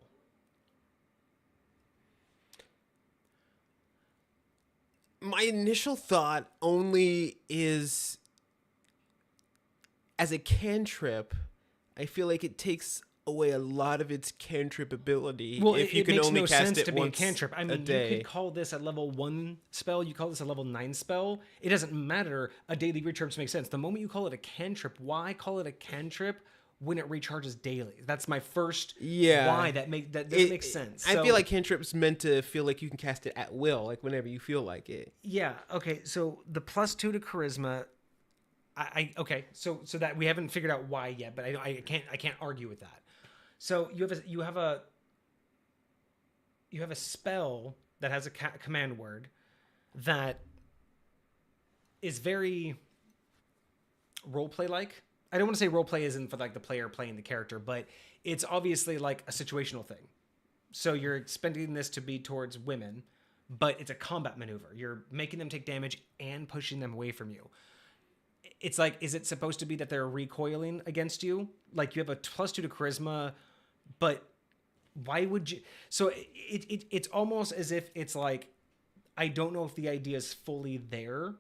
My initial thought only is, as a cantrip, I feel like it takes away a lot of its cantrip ability. Well, if you it can makes only no cast sense it to be a once cantrip. I mean, you could call this a level 1 spell. You call this a level 9 spell. It doesn't matter. A daily recharge makes sense. The moment you call it a cantrip, why call it a cantrip when it recharges daily? That's my first why. That doesn't make sense. I feel like cantrip's meant to feel like you can cast it at will, like whenever you feel like it. Yeah. Okay. So the +2 to charisma. Okay. So that we haven't figured out why yet, but I can't argue with that. So you have a spell that has a command word that is very roleplay like. I don't want to say roleplay isn't for like the player playing the character, but it's obviously like a situational thing. So you're expending this to be towards women, but it's a combat maneuver. You're making them take damage and pushing them away from you. It's like, is it supposed to be that they're recoiling against you? Like you have a +2 to charisma, but why would you? So it's almost as if it's like, I don't know if the idea is fully there.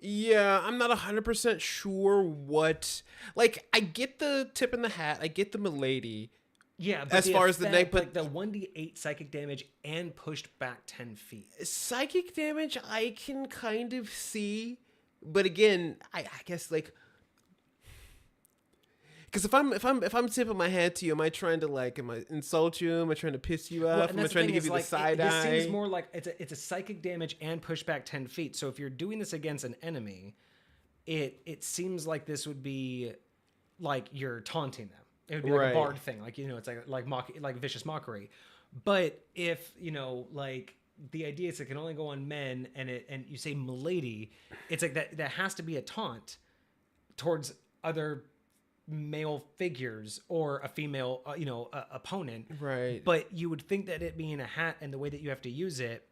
Yeah, I'm not 100% sure what. Like, I get the tip in the hat. I get the milady. Yeah, but As far as the neck, but like the 1d8 psychic damage and pushed back 10 feet. Psychic damage, I can kind of see. But again, I guess like, because if I'm tipping my hat to you, am I trying to like, am I insult you? Am I trying to piss you off? Am I trying to give you the side eye? This seems more like it's a psychic damage and pushback 10 feet. So if you're doing this against an enemy, it seems like this would be like you're taunting them. It would be like a bard thing, like, you know, it's like vicious mockery. But if, you know, like the idea is it can only go on men, and you say milady, it's like that has to be a taunt towards other male figures or a female, opponent. Right. But you would think that it being a hat and the way that you have to use it,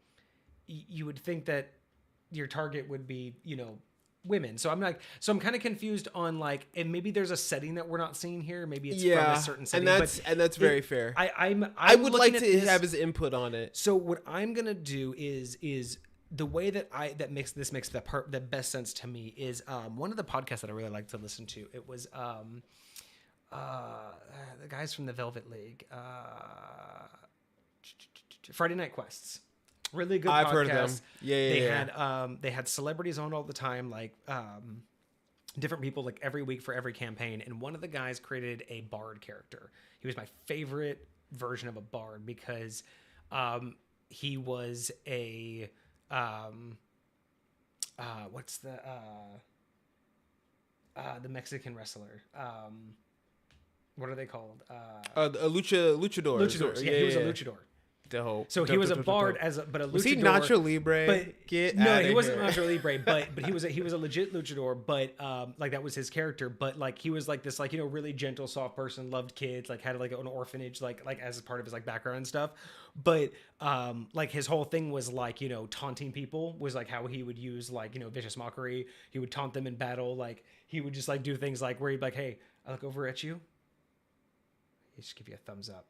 you would think that your target would be, you know, women. So I'm kind of confused on like, and maybe there's a setting that we're not seeing here. Maybe it's from a certain setting. And that's very fair. I would like to have his input on it. So what I'm gonna do is the way that makes the best sense to me is one of the podcasts that I really like to listen to. It was the guys from the Velvet League, Friday Night Quests. Really good podcast. I've heard of them. They had celebrities on all the time, like different people, like every week for every campaign. And one of the guys created a bard character. He was my favorite version of a bard because he was a what's the Mexican wrestler? What are they called? Luchadors. Luchadors. Yeah, he was a luchador. So he was a bard but a luchador. Was he Nacho Libre? But no, he wasn't Nacho Libre. But he was a legit luchador. But like that was his character. But like he was like this, like, you know, really gentle, soft person, loved kids, like had like an orphanage, like as part of his like background and stuff. But like his whole thing was like, you know, taunting people was like how he would use, like, you know, vicious mockery. He would taunt them in battle. Like he would just like do things like where he'd be like, hey, I look over at you. He just give you a thumbs up.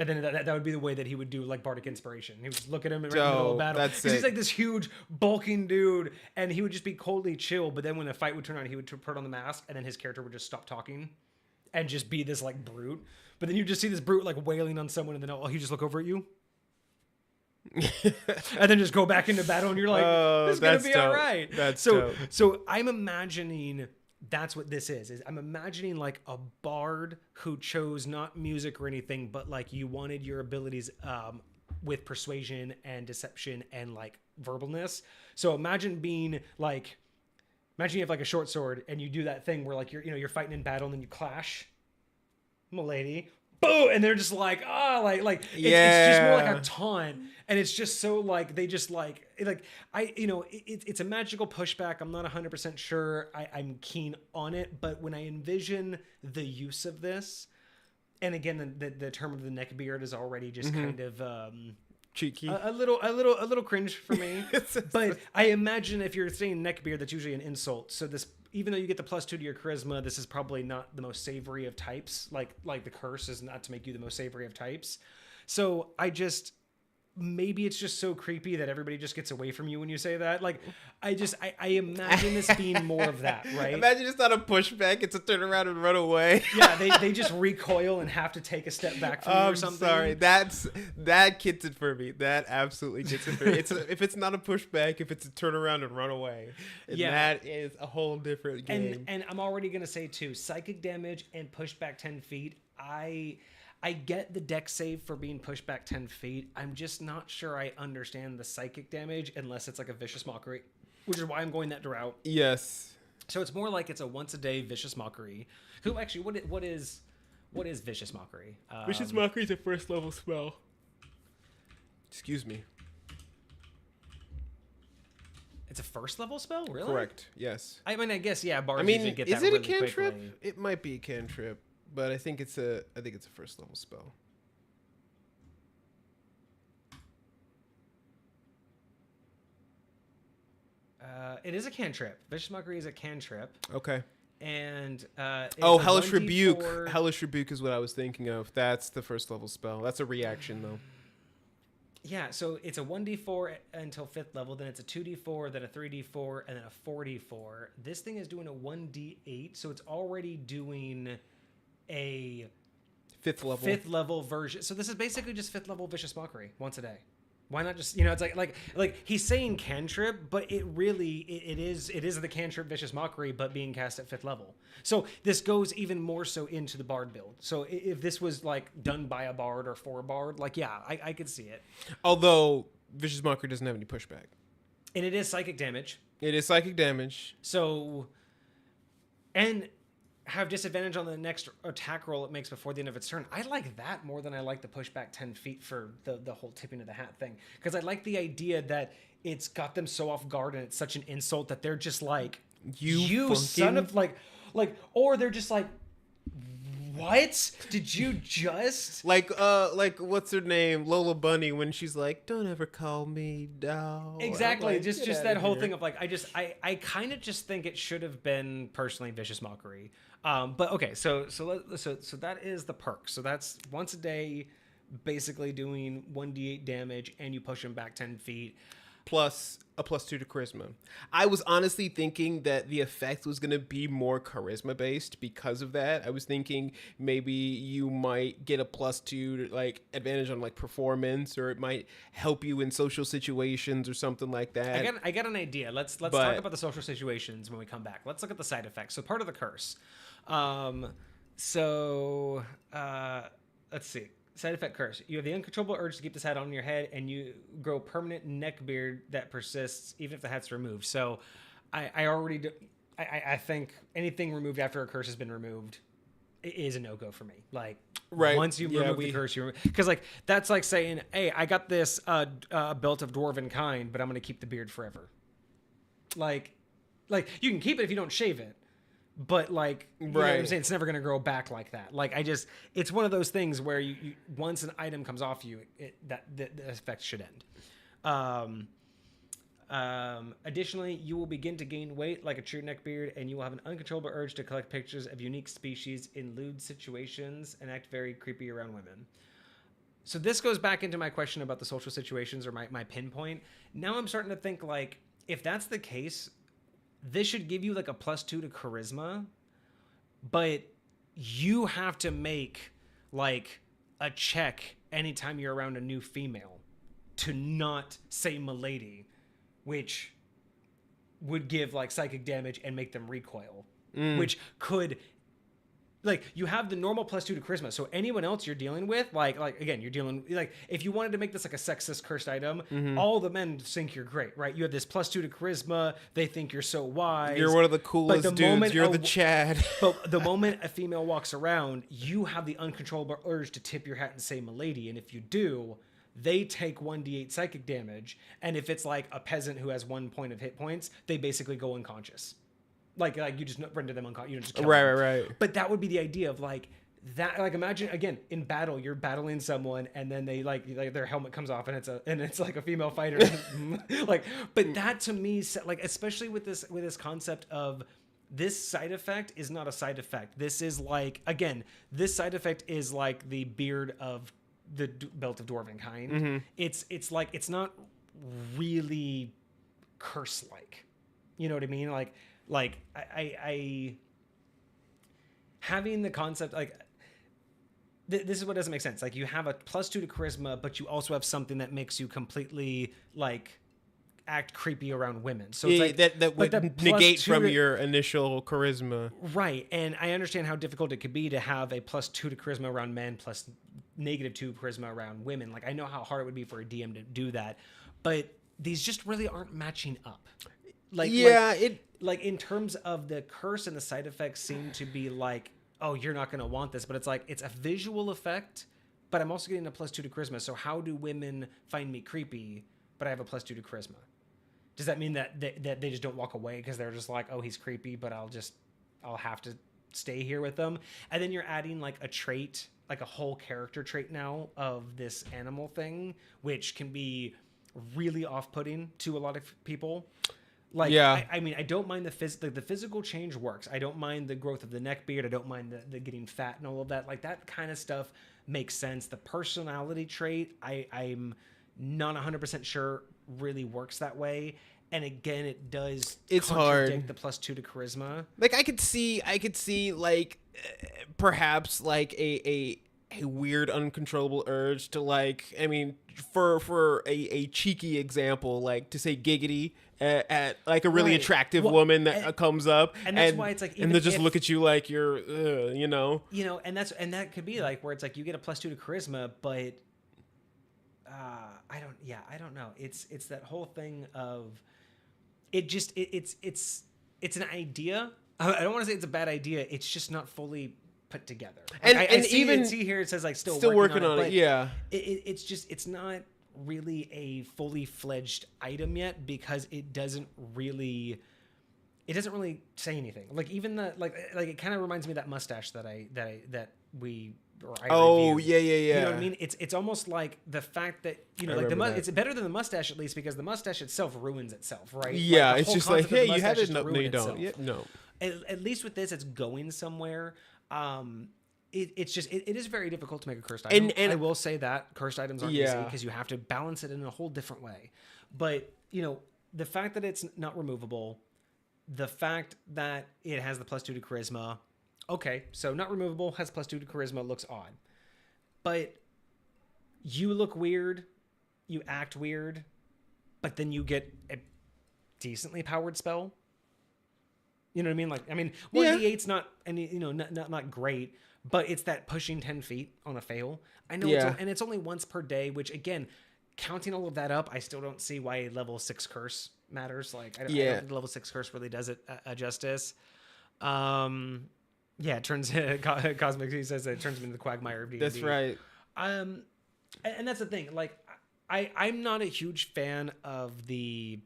And then that would be the way that he would do like bardic inspiration. He would just look at him right in the middle of battle. Because he's like this huge bulking dude, and he would just be coldly chill. But then when the fight would turn on, he would put on the mask, and then his character would just stop talking and just be this like brute. But then you just see this brute like wailing on someone, and then he just look over at you. And then just go back into battle, and you're like, this is gonna be all right. So I'm imagining that's what this is I'm imagining like a bard who chose not music or anything, but like you wanted your abilities with persuasion and deception and like verbalness. So imagine you have like a short sword and you do that thing where like you're fighting in battle and then you clash, milady, boom, and they're just like, it's just more like a taunt, and it's just so like they just like it's a magical pushback. I'm not 100% sure I'm keen on it, but when I envision the use of this, and again the term of the neckbeard is already just kind of cheeky, a little cringe for me. But I imagine if you're saying neckbeard, that's usually an insult. So this, even though you get the +2 to your charisma, this is probably not the most savory of types. Like the curse is not to make you the most savory of types. So maybe it's just so creepy that everybody just gets away from you when you say that. Like, I imagine this being more of that, right? Imagine it's not a pushback; it's a turn around and run away. Yeah, they just recoil and have to take a step back from you or something. Sorry, that gets it for me. That absolutely gets it for me. If it's not a pushback, if it's a turn around and run away, that is a whole different game. And I'm already gonna say too, psychic damage and pushed back 10 feet. I get the dex save for being pushed back 10 feet. I'm just not sure I understand the psychic damage unless it's like a vicious mockery, which is why I'm going that route. Yes. So it's more like it's a once a day vicious mockery. Who actually, what is vicious mockery? Vicious mockery is a first level spell. Excuse me. It's a first level spell, really? Correct. Yes. I mean, I guess bards usually get that is it really a cantrip? quickly. It might be a cantrip. But I think it's a first level spell. It is a cantrip. Vicious Mockery is a cantrip. Okay. and Oh, it's a Hellish Rebuke. 1d4. Hellish Rebuke is what I was thinking of. That's the first level spell. That's a reaction, though. Yeah, so it's a 1d4 until 5th level, then it's a 2d4, then a 3d4, and then a 4d4. This thing is doing a 1d8, so it's already doing a 5th level version. So this is basically just 5th level Vicious Mockery once a day. Why not just, it's like he's saying cantrip, but it really it is the cantrip Vicious Mockery, but being cast at 5th level. So this goes even more so into the bard build. So if this was like done by a bard or for a bard, like I could see it. Although Vicious Mockery doesn't have any pushback, and it is psychic damage. It is psychic damage. So, and have disadvantage on the next attack roll it makes before the end of its turn. I like that more than I like the pushback 10 feet for the whole tipping of the hat thing. Because I like the idea that it's got them so off guard and it's such an insult that they're just like, you son of like, or they're just like, what did you just like what's her name, Lola Bunny, when she's like, don't ever call me down. Exactly. Like, just that whole thing of like, I kind of just think it should have been personally Vicious Mockery. But okay, so that is the perk. So that's once a day, basically doing 1d8 damage, and you push him back 10 feet. Plus a +2 to charisma. I was honestly thinking that the effect was going to be more charisma based because of that. I was thinking maybe you might get a +2 to like advantage on like performance, or it might help you in social situations or something like that. I got an idea. Let's talk about the social situations when we come back. Let's look at the side effects. So part of the curse. Let's see. Side effect curse. You have the uncontrollable urge to keep this hat on your head, and you grow permanent neck beard that persists even if the hat's removed. So I think anything removed after a curse has been removed is a no-go for me. Like, right. Once you remove the curse, because like that's like saying, hey, I got this belt of dwarven kind, but I'm going to keep the beard forever. Like you can keep it if you don't shave it. But like, you know what I'm saying? It's never going to grow back like that. Like it's one of those things where you once an item comes off you, the effect should end. Additionally, you will begin to gain weight like a true neckbeard, and you will have an uncontrollable urge to collect pictures of unique species in lewd situations and act very creepy around women. So this goes back into my question about the social situations, or my pinpoint. Now I'm starting to think like, if that's the case, this should give you like a +2 to charisma, but you have to make like a check anytime you're around a new female to not say milady, which would give like psychic damage and make them recoil, which could, like, you have the normal +2 to charisma. So anyone else you're dealing with, like again, you're dealing, like, if you wanted to make this like a sexist cursed item, all the men think you're great, right? You have this +2 to charisma. They think you're so wise. You're one of the coolest dudes. You're the Chad. But the moment a female walks around, you have the uncontrollable urge to tip your hat and say milady. And if you do, they take 1d8 psychic damage. And if it's like a peasant who has 1 point of hit points, they basically go unconscious. Like you just render them unconscious. You don't just kill them. Right. But that would be the idea of like that. Like, imagine again in battle, you're battling someone, and then they like their helmet comes off, and it's like a female fighter. Like, but that to me, like, especially with this concept of this side effect is not a side effect. This is like, again, this side effect is like the beard of the belt of dwarven kind. It's like, it's not really curse like. You know what I mean? Like I having the concept, like, this is what doesn't make sense. Like, you have a +2 to charisma, but you also have something that makes you completely like act creepy around women. So it's like that would negate from your initial charisma. Right. And I understand how difficult it could be to have a +2 to charisma around men plus -2 charisma around women. Like, I know how hard it would be for a DM to do that, but these just really aren't matching up. Like, like in terms of the curse and the side effects seem to be like, oh, you're not going to want this, but it's like, it's a visual effect, but I'm also getting a +2 to charisma. So how do women find me creepy, but I have a +2 to charisma? Does that mean that they just don't walk away because they're just like, oh, he's creepy, but I'll have to stay here with them? And then you're adding like a trait, like a whole character trait now of this animal thing, which can be really off-putting to a lot of people. Like, Yeah. I mean, I don't mind the physical change works. I don't mind the growth of the neck beard. I don't mind the getting fat and all of that. Like, that kind of stuff makes sense. The personality trait, I'm not 100% sure really works that way. And again, it does It's contradict hard. the +2 to charisma. Like I could see like perhaps like a weird uncontrollable urge to like, I mean, for a cheeky example, like to say giggity at like a really Right. attractive Well, woman that comes up, and that's why it's like, and even they just if- look at you like you're you know. and that could be like where it's like you get a +2 to charisma, but I don't know. It's that whole thing of it's an idea. I don't want to say it's a bad idea. It's just not fully put together. Like, And I see, even see here it says like still working on it. but Yeah. it's not really a fully fledged item yet because it doesn't really say anything. Like even the like it kind of reminds me of that mustache that I reviewed. Yeah. You know what I mean? It's almost like the fact that I like remember that. it's better than the mustache at least because the mustache itself ruins itself, right? Yeah, Like, the it's whole just like, concept of the hey, you had mustache it. is to No, ruin you don't. itself. Yeah, no. At least with this, it's going somewhere. It's just it is very difficult to make a cursed item. And I will say that cursed items aren't easy Yeah. because you have to balance it in a whole different way. But the fact that it's not removable, the fact that it has the +2 to charisma. Okay, so not removable, has +2 to charisma, looks odd. But you look weird, you act weird, but then you get a decently powered spell. You know what I mean? Like, I mean, 1d8's not any, not great, but it's that pushing 10 feet on a fail. I know, Yeah. and it's only once per day, which again, counting all of that up, I still don't see why a level 6 curse matters. Like, I don't think the level 6 curse really does it a justice. Yeah, it turns Cosmic. He says that it turns him into the Quagmire of D&D. That's right. And that's the thing. Like, I'm not a huge fan of the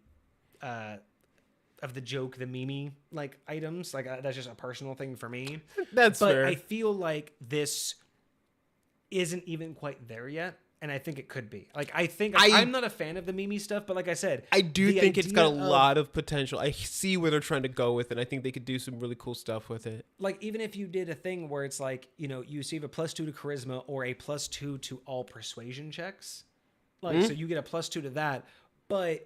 joke, the meme like items. Like that's just a personal thing for me. That's but fair. I feel like this isn't even quite there yet. And I think it could be. Like, I'm not a fan of the meme stuff, but like I said, I do think it's got a idea lot of potential. I see where they're trying to go with it. I think they could do some really cool stuff with it. Like, even if you did a thing where it's like, you receive a +2 to charisma or a +2 to all persuasion checks. Like, so you get a +2 to that, but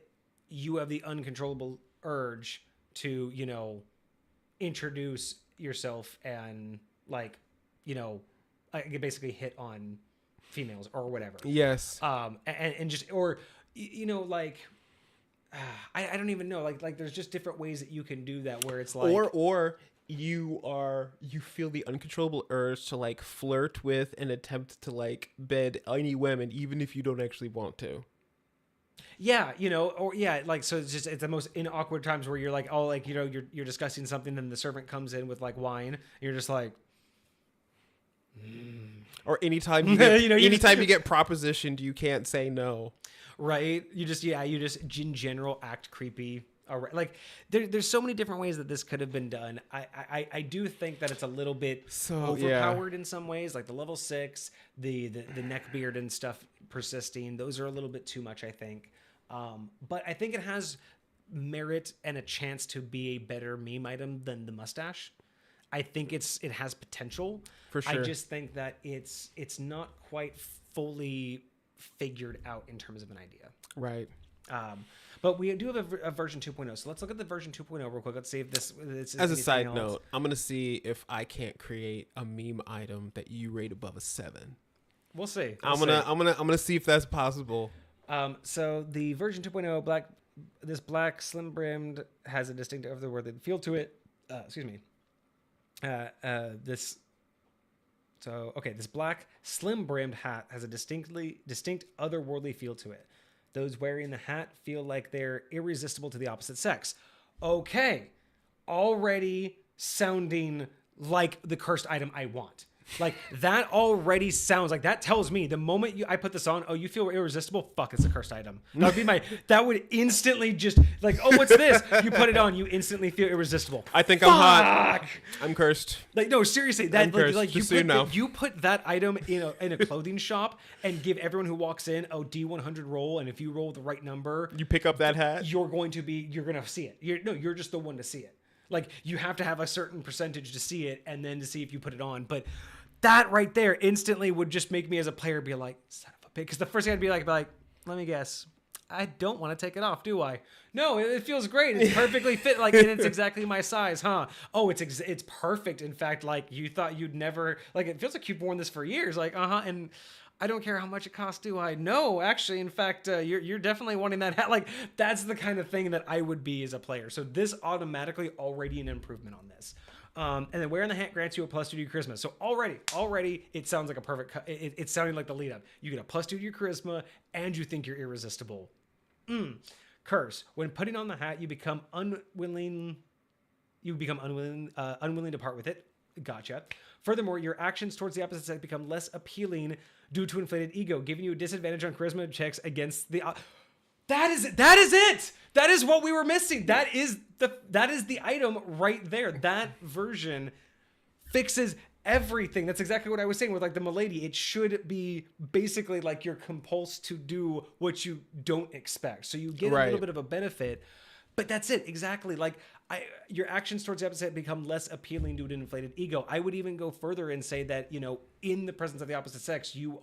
you have the uncontrollable urge to, introduce yourself and like, basically hit on females or whatever. Yes. And just, or, like, I don't even know. Like there's just different ways that you can do that where it's like, or you feel the uncontrollable urge to like flirt with and attempt to like bed any women, even if you don't actually want to. yeah, like, so it's the most awkward times where you're like, oh, like, you're discussing something, then the servant comes in with like wine, and you're just like, Or anytime you get, you get propositioned, you can't say no. right? You just in general act creepy. Like there's so many different ways that this could have been done. I do think that it's a little bit overpowered in some ways, like the level 6, the neck beard and stuff persisting. Those are a little bit too much, I think. But I think it has merit and a chance to be a better meme item than the mustache. I think it has potential. For sure. I just think that it's not quite fully figured out in terms of an idea. Right. But we do have a version 2.0. So let's look at the version 2.0 real quick. Let's see if this is As a side else. note, I'm going to see if I can't create a meme item that you rate above a 7. We'll see. I'm going to see if that's possible. So the version 2.0 this black slim brimmed has a distinct otherworldly feel to it. Excuse me. This black slim brimmed hat has a distinct otherworldly feel to it. Those wearing the hat feel like they're irresistible to the opposite sex. Okay, already sounding like the cursed item I want. Like that already sounds like that tells me the moment I put this on, oh, you feel irresistible. Fuck, it's a cursed item. That would instantly just like, oh, what's this? You put it on, you instantly feel irresistible. I think I'm hot. I'm cursed. Like no, seriously, that like you put that item in a clothing shop and give everyone who walks in a D100 roll, and if you roll the right number, you pick up that hat. You're gonna see it. You're just the one to see it. Like you have to have a certain percentage to see it, and then to see if you put it on. But that right there instantly would just make me as a player be like, son of a bitch. Because the first thing I'd be like, let me guess. I don't want to take it off, do I? No, it feels great. It's perfectly fit. Like, and it's exactly my size, huh? Oh, it's perfect. In fact, like you thought you'd never, like, it feels like you've worn this for years. Like, and I don't care how much it costs, do I? No, actually, in fact, you're definitely wanting that hat. Like, that's the kind of thing that I would be as a player. So this automatically already an improvement on this. And then wearing the hat grants you a +2 to your charisma. So already it sounds like a perfect. It's sounding like the lead up. You get a +2 to your charisma, and you think you're irresistible. Curse. When putting on the hat, you become unwilling. Unwilling to part with it. Gotcha. Furthermore, your actions towards the opposite sex become less appealing due to inflated ego, giving you a disadvantage on charisma checks against the. That is it. That is what we were missing. That is the item right there. That version fixes everything. That's exactly what I was saying with like the Milady. It should be basically like you're compulsed to do what you don't expect. So you get a little bit of a benefit, but that's it. Exactly. Like your actions towards the opposite become less appealing due to an inflated ego. I would even go further and say that, in the presence of the opposite sex, you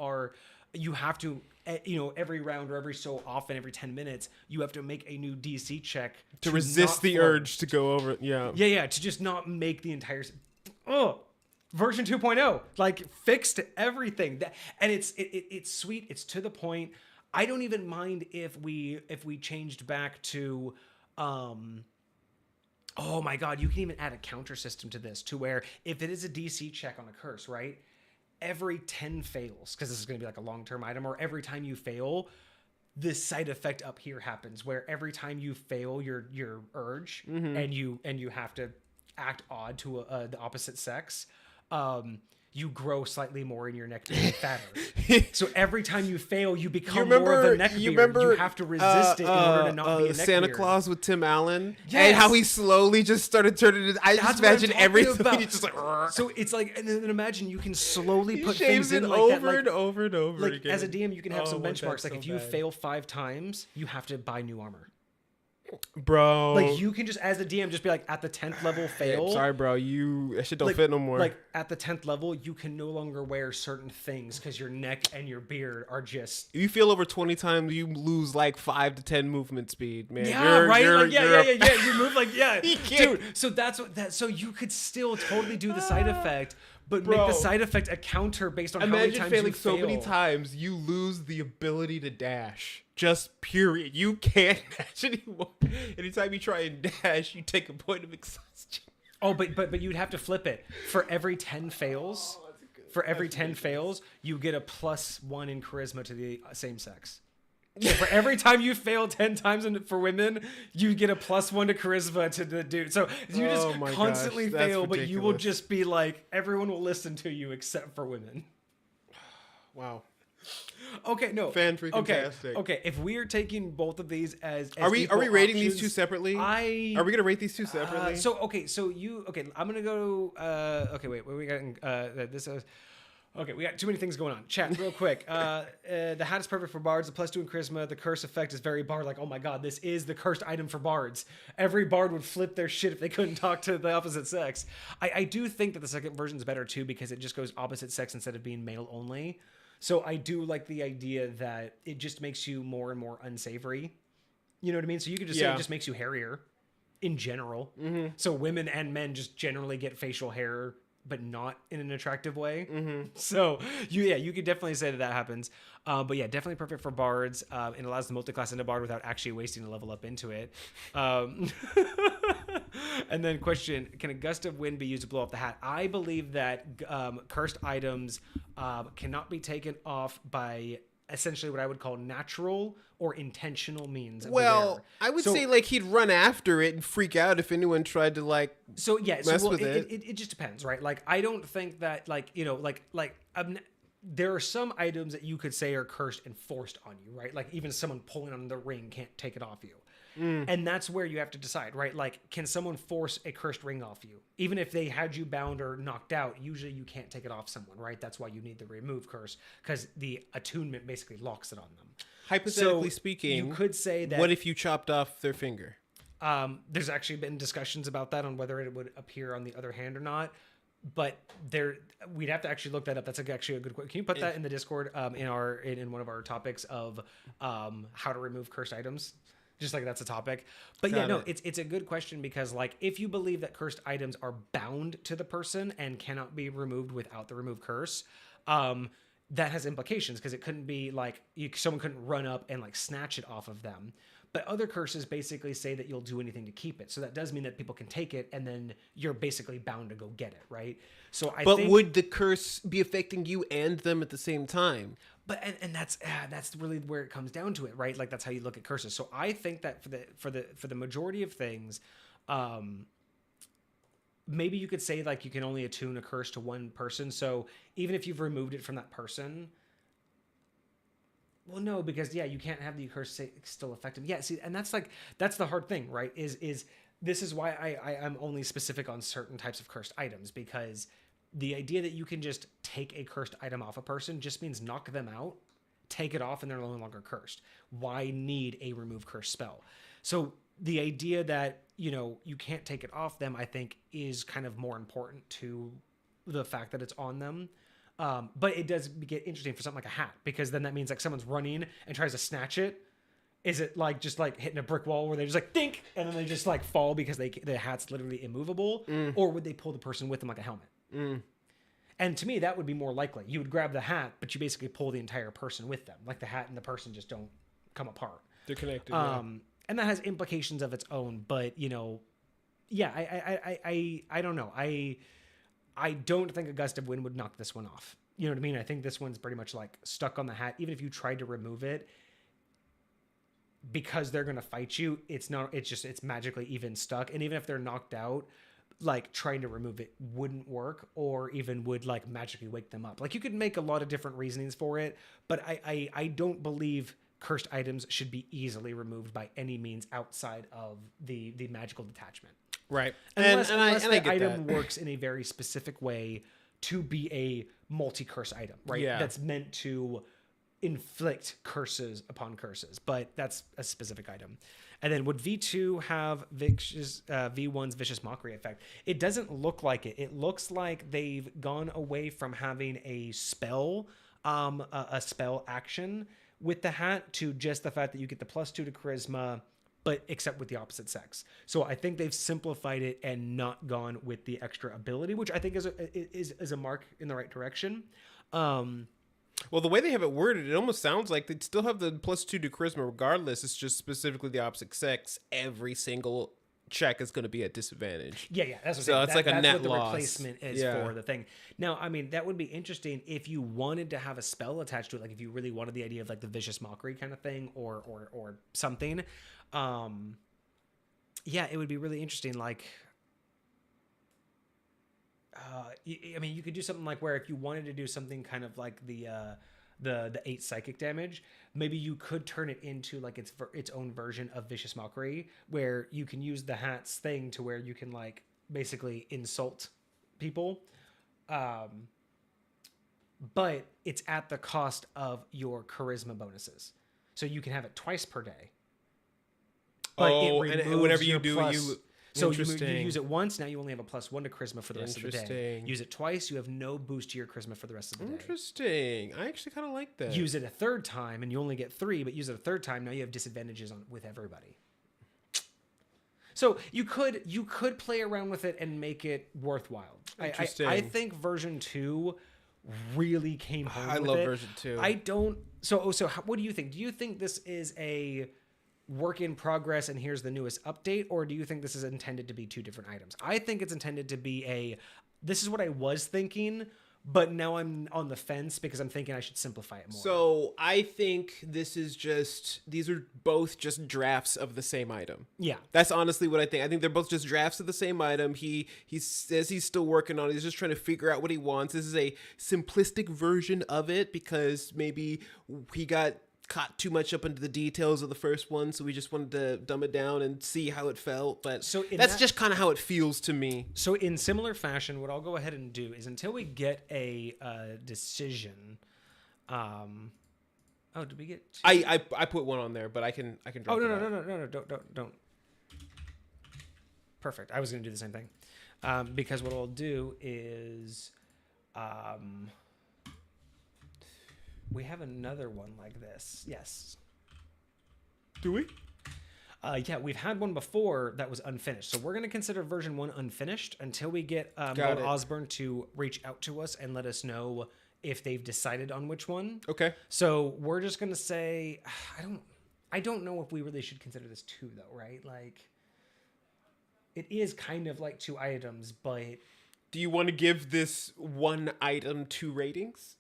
have to, every round or every so often, every 10 minutes, you have to make a new DC check to resist the urge to go over. Yeah. Yeah. To just not make the entire. Version 2.0, like fixed everything. And it's sweet. It's to the point. I don't even mind if we changed back to, oh my God, you can even add a counter system to this to where if it is a DC check on a curse, right? Every 10 fails, because this is going to be like a long-term item, or every time you fail, this side effect up here happens where every time you fail your urge and you have to act odd to the opposite sex, you grow slightly more in your neck to get fatter. So every time you fail, you become more of a neckbeard. You have to resist it in order to not be a neckbeard. Santa Claus with Tim Allen, yes. And how he slowly just started turning it. I just imagine everything. He's just like, so it's like, and then imagine you can slowly put things in like over that, and over and over like again. As a DM, you can have some benchmarks. Like if you fail 5 times, you have to buy new armor. Bro, like you can just as a DM just be like at the 10th level fail. Sorry, bro, that shit don't fit no more. Like at the 10th level, you can no longer wear certain things because your neck and your beard are just. You feel over 20 times, you lose like 5 to 10 movement speed, man. Yeah, right. You move like dude. So that's what that. So you could still totally do the side effect. But make the side effect a counter based on how many times failing you fail. So many times, you lose the ability to dash. Just period. You can't dash anymore. Anytime you try and dash, you take a point of exhaustion. Oh, but you'd have to flip it. For every 10 fails, you get a +1 in charisma to the same sex. So for every time you fail 10 times for women, you get a +1 to charisma to the dude. So you just constantly fail, but you will just be like, everyone will listen to you except for women. Wow. Okay, no. Fan-freaking-tastic. Okay, if we are taking both of these as are we rating options, these two separately? Are we gonna rate these two separately? I'm gonna go. Okay, wait. We got this. Okay, we got too many things going on. Chat, real quick. The hat is perfect for bards. The +2 in charisma. The curse effect is very bard. Like, oh my god, this is the cursed item for bards. Every bard would flip their shit if they couldn't talk to the opposite sex. I do think that the second version is better too because it just goes opposite sex instead of being male only. So I do like the idea that it just makes you more and more unsavory. You know what I mean? So you could just say it just makes you hairier in general. Mm-hmm. So women and men just generally get facial hair, but not in an attractive way. Mm-hmm. So you could definitely say that happens. But yeah, definitely perfect for bards. It allows the multi-class into bard without actually wasting a level up into it. And then question, can a gust of wind be used to blow up the hat? I believe that cursed items cannot be taken off by essentially what I would call natural or intentional means of the Well, wearer. I would So- say like he'd run after it and freak out if anyone tried to like. So yeah, mess with it just depends, right? Like I don't think that there are some items that you could say are cursed and forced on you, right? Like even someone pulling on the ring can't take it off you. And that's where you have to decide, right? Like, can someone force a cursed ring off you? Even if they had you bound or knocked out, usually you can't take it off someone, right? That's why you need the remove curse, because the attunement basically locks it on them. Hypothetically So speaking, you could say that. what if you chopped off their finger? There's actually been discussions about that on whether it would appear on the other hand or not. But we'd have to actually look that up. That's actually a good question. Can you put that in the Discord in one of our topics of how to remove cursed items? Just like that's a topic. But it's a good question because like if you believe that cursed items are bound to the person and cannot be removed without the remove curse, that has implications because it couldn't be like someone couldn't run up and like snatch it off of them. But other curses basically say that you'll do anything to keep it. So that does mean that people can take it and then you're basically bound to go get it, right? So But would the curse be affecting you and them at the same time? But and that's really where it comes down to it, right? Like that's how you look at curses. So I think that for the majority of things, maybe you could say like you can only attune a curse to one person. So even if you've removed it from that person, well, no, because you can't have the curse still affect him. Yeah, see, and that's the hard thing, right? Is this is why I'm only specific on certain types of cursed items, because the idea that you can just take a cursed item off a person just means knock them out, take it off, and they're no longer cursed. Why need a remove curse spell? So the idea that, you can't take it off them, I think, is kind of more important to the fact that it's on them. But it does get interesting for something like a hat, because then that means like someone's running and tries to snatch it. Is it like just like hitting a brick wall where they just like dink and then they just like fall because the hat's literally immovable? Or would they pull the person with them like a helmet? And to me, that would be more likely. You would grab the hat, but you basically pull the entire person with them. Like the hat and the person just don't come apart. They're connected. And that has implications of its own. But, I don't know. I don't think a gust of wind would knock this one off. You know what I mean? I think this one's pretty much like stuck on the hat. Even if you tried to remove it, because they're going to fight you, it's magically even stuck. And even if they're knocked out, like trying to remove it wouldn't work, or even would like magically wake them up. Like you could make a lot of different reasonings for it, but I don't believe cursed items should be easily removed by any means outside of the magical detachment. Right. Unless I the get item that. works in a very specific way to be a multi-curse item, right? Yeah. That's meant to inflict curses upon curses, but that's a specific item. And then would V2 have V1's Vicious Mockery effect? It doesn't look like it. It looks like they've gone away from having a spell action with the hat to just the fact that you get the +2 to charisma, but except with the opposite sex. So I think they've simplified it and not gone with the extra ability, which I think is a mark in the right direction. Well, the way they have it worded, it almost sounds like they'd still have the +2 to charisma regardless. It's just specifically the opposite sex. Every single check is going to be at disadvantage. Yeah, that's what So it's like a net what the loss. replacement is for the thing. Now, I mean, that would be interesting if you wanted to have a spell attached to it, like if you really wanted the idea of like the Vicious Mockery kind of thing, or something. It would be really interesting. Like, I mean, you could do something like where if you wanted to do something kind of like the 8 psychic damage, maybe you could turn it into like its own version of Vicious Mockery, where you can use the hat's thing to where you can like basically insult people, but it's at the cost of your charisma bonuses. So you can have it twice per day. But and whatever you do, So you use it once, now you only have a +1 to charisma for the rest of the day. Use it twice, you have no boost to your charisma for the rest of the day. Interesting. I actually kind of like that. Use it a third time, and you only get 3, but use it a third time, now you have disadvantages with everybody. So you could play around with it and make it worthwhile. Interesting. I think version 2 really came home with it. I love version 2. I don't... So what do you think? Do you think this is a work in progress and here's the newest update, or do you think this is intended to be 2 different items? I think it's intended to be this is what I was thinking, but now I'm on the fence because I'm thinking I should simplify it more. So I think these are both just drafts of the same item. Yeah. That's honestly what I think. I think they're both just drafts of the same item. He says he's still working on it. He's just trying to figure out what he wants. This is a simplistic version of it because maybe he got caught too much up into the details of the first one, so we just wanted to dumb it down and see how it felt. But so that's just kind of how it feels to me. So in similar fashion, what I'll go ahead and do is until we get a decision. Oh, did we get? I put one on there, but I can drop. Oh no, don't. Perfect. I was gonna do the same thing, because what I'll do is, we have another one like this. Yes. Do we? Yeah, we've had one before that was unfinished. So we're going to consider version 1 unfinished until we get GoldOsburn to reach out to us and let us know if they've decided on which one. Okay. So we're just going to say, I don't know if we really should consider this 2 though, right? Like, it is kind of like 2 items, but... Do you want to give this one item 2 ratings?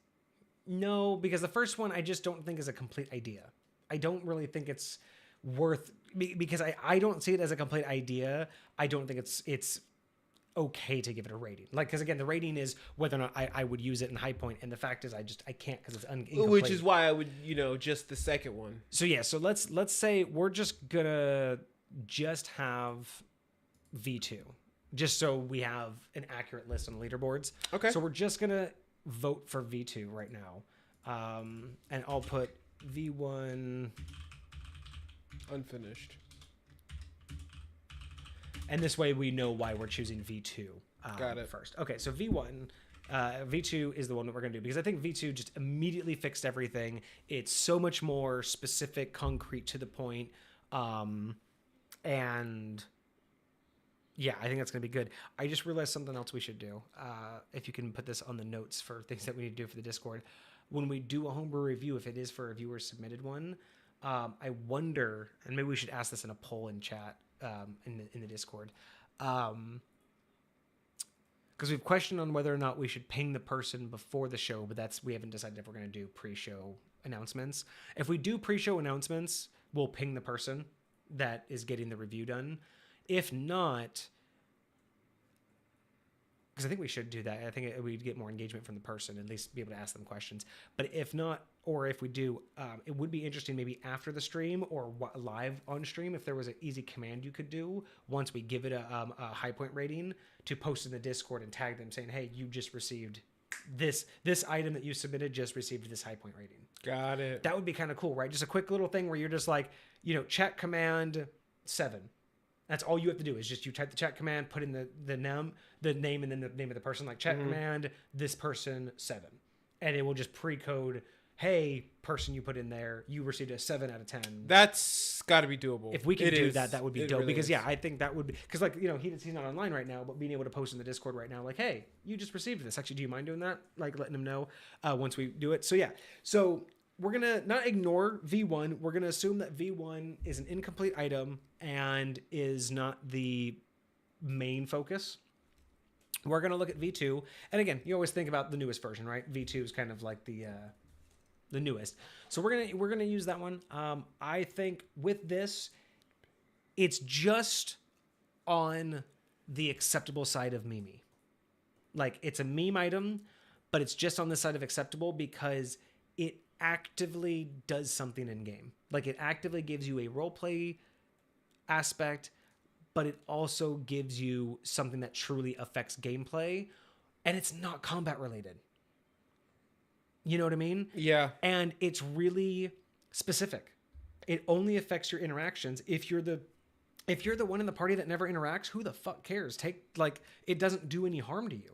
No, because the first one I just don't think is a complete idea. I don't really think it's worth, because I don't see it as a complete idea. I don't think it's okay to give it a rating. Like, because again, the rating is whether or not I would use it in high point, and the fact is I can't because it's incomplete. Which is why I would, just the second one. So yeah, so let's say we're just gonna have V2, just so we have an accurate list on the leaderboards. Okay. So we're just gonna vote for V2 right now, and I'll put V1 unfinished, and this way we know why we're choosing V2. Got it. First. Okay, so V2 is the one that we're gonna do because I think V2 just immediately fixed everything. It's so much more specific, concrete, to the point, and yeah, I think that's going to be good. I just realized something else we should do. If you can put this on the notes for things that we need to do for the Discord. When we do a homebrew review, if it is for a viewer submitted one, I wonder, and maybe we should ask this in a poll in chat, in the Discord, because we've questioned on whether or not we should ping the person before the show, but we haven't decided if we're going to do pre-show announcements. If we do pre-show announcements, we'll ping the person that is getting the review done. If not, because I think we should do that. I think we'd get more engagement from the person, at least be able to ask them questions. But if not, or if we do, it would be interesting maybe after the stream or live on stream, if there was an easy command you could do once we give it a high point rating, to post in the Discord and tag them saying, hey, you just received this item that you submitted, just received this high point rating. Got it. That would be kind of cool, right? Just a quick little thing where you're just like, chat command 7. That's all you have to do is just you type the chat command, put in the name, and then the name of the person, like chat command, this person 7. And it will just pre-code, hey, person you put in there, you received a 7 out of 10. That's got to be doable. If we can do that, that would be dope. Really because, is. yeah, I think that would be... Because, like, he's not online right now, but being able to post in the Discord right now, like, hey, you just received this. Actually, do you mind doing that? Like, letting him know once we do it. So, yeah. So... We're going to not ignore V1. We're going to assume that V1 is an incomplete item and is not the main focus. We're going to look at V2. And again, you always think about the newest version, right? V2 is kind of like the newest. So we're going to use that one. I think with this, it's just on the acceptable side of meme. Like, it's a meme item, but it's just on the side of acceptable because it actively does something in game. Like, it actively gives you a roleplay aspect, but it also gives you something that truly affects gameplay, and it's not combat related. You know what I mean? Yeah. And it's really specific. It only affects your interactions. If you're the one in the party that never interacts, who the fuck cares? It doesn't do any harm to you.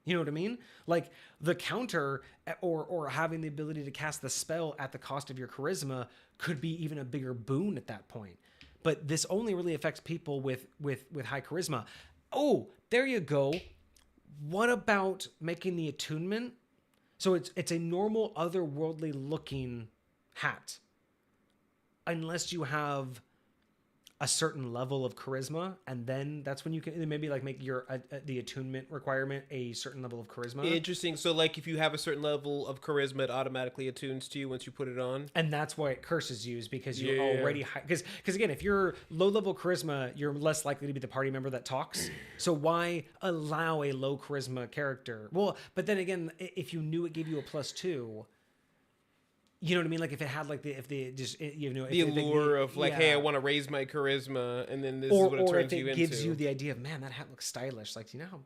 You know what I mean? Like, the counter or having the ability to cast the spell at the cost of your charisma could be even a bigger boon at that point. But this only really affects people with high charisma. Oh, there you go. What about making the attunement? So it's a normal otherworldly looking hat. Unless you have a certain level of charisma, and then that's when you can maybe like make your the attunement requirement a certain level of charisma. Interesting. So like if you have a certain level of charisma, it automatically attunes to you once you put it on. And that's why it curses you, is because you're already high. Because again, if you're low level charisma, you're less likely to be the party member that talks. So why allow a low charisma character? Well, but then again, if you knew it gave you a +2, you know what I mean? Like if it had like the allure of like, hey, I want to raise my charisma, and then this is what it turns you into. Or if it gives you the idea of, man, that hat looks stylish. Like, you know how,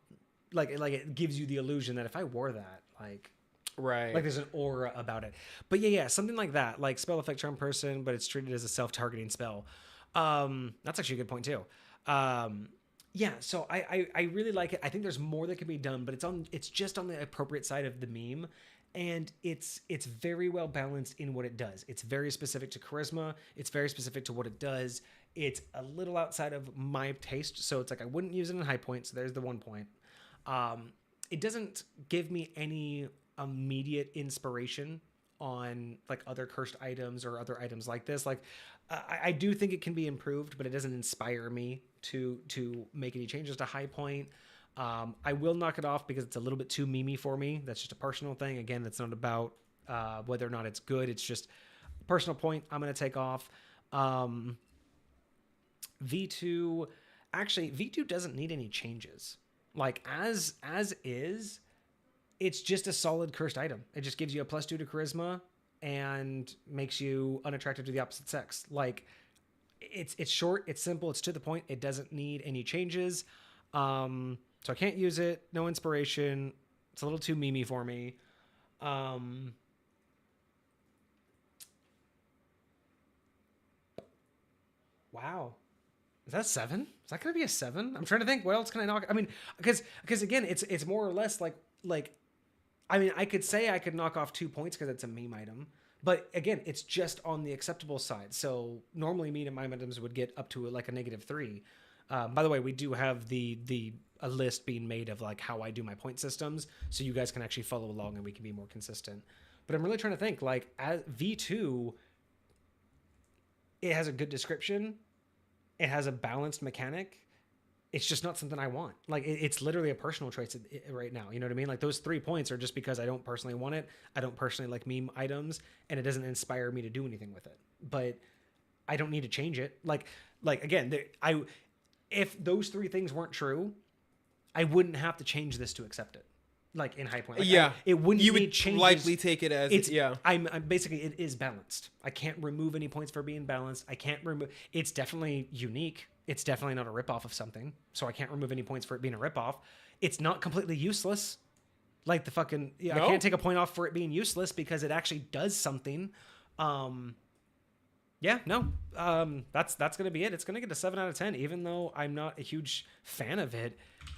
like it gives you the illusion that if I wore that, like, right, like there's an aura about it. But yeah, something like that, like spell effect charm person, but it's treated as a self-targeting spell. That's actually a good point too. Yeah, so I really like it. I think there's more that can be done, but it's just on the appropriate side of the meme. And it's very well balanced in what it does. It's very specific to charisma. It's very specific to what it does. It's a little outside of my taste, so it's like I wouldn't use it in high point. So there's the 1 point. It doesn't give me any immediate inspiration on like other cursed items or other items like this. Like I do think it can be improved, but it doesn't inspire me to make any changes to high point. I will knock it off because it's a little bit too memey for me. That's just a personal thing. Again, it's not about whether or not it's good. It's just a personal point I'm going to take off. V2, actually, V2 doesn't need any changes. Like, as is, it's just a solid cursed item. It just gives you a +2 to charisma and makes you unattractive to the opposite sex. Like, it's short, it's simple, it's to the point. It doesn't need any changes. So I can't use it. No inspiration. It's a little too memey for me. Wow. Is that 7? Is that going to be a 7? I'm trying to think. What else can I knock? I mean, because again, it's more or less like, I mean, I could say I could knock off 2 points because it's a meme item. But again, it's just on the acceptable side. So normally meme items would get up to like a -3. By the way, we do have a list being made of like how I do my point systems, so you guys can actually follow along and we can be more consistent. But I'm really trying to think, like, as V2, it has a good description, it has a balanced mechanic. It's just not something I want. Like, it's literally a personal choice right now. You know what I mean? Like, those 3 points are just because I don't personally want it. I don't personally like meme items, and it doesn't inspire me to do anything with it. But I don't need to change it. Like again, if those 3 things weren't true, I wouldn't have to change this to accept it. Like in high point, like it wouldn't. You would likely take it as I'm basically, it is balanced. I can't remove any points for being balanced. I can't remove. It's definitely unique. It's definitely not a ripoff of something. So I can't remove any points for it being a ripoff. It's not completely useless. Like the fucking I can't take a point off for it being useless because it actually does something. That's gonna be it. It's gonna get a 7 out of 10, even though I'm not a huge fan of it.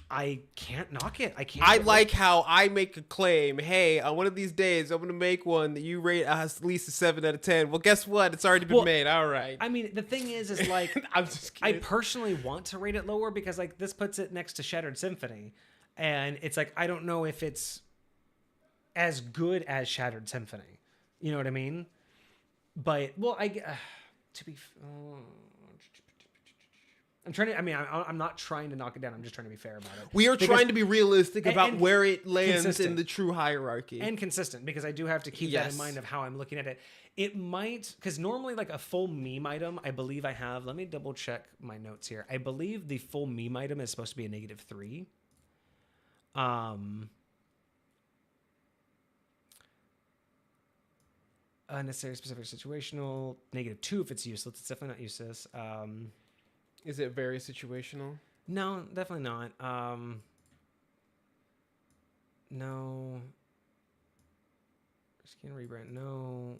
I can't knock it. I like how I make a claim. Hey, on one of these days, I'm gonna make one that you rate as at least a 7 out of 10. Well, guess what? It's already been made. All right. I mean, the thing is like, I'm just kidding. I personally want to rate it lower because like this puts it next to Shattered Symphony, and it's like I don't know if it's as good as Shattered Symphony. You know what I mean? But I'm trying to. I mean, I'm not trying to knock it down. I'm just trying to be fair about it. We are trying to be realistic about where it lands in the true hierarchy and consistent, because I do have to keep that in mind of how I'm looking at it. It might, because normally like a full meme item, I believe I have. Let me double check my notes here. I believe the full meme item is supposed to be a -3. Unnecessary, specific, situational. -2 if it's useless. It's definitely not useless. Is it very situational? No, definitely not. No. Skin rebrand. No.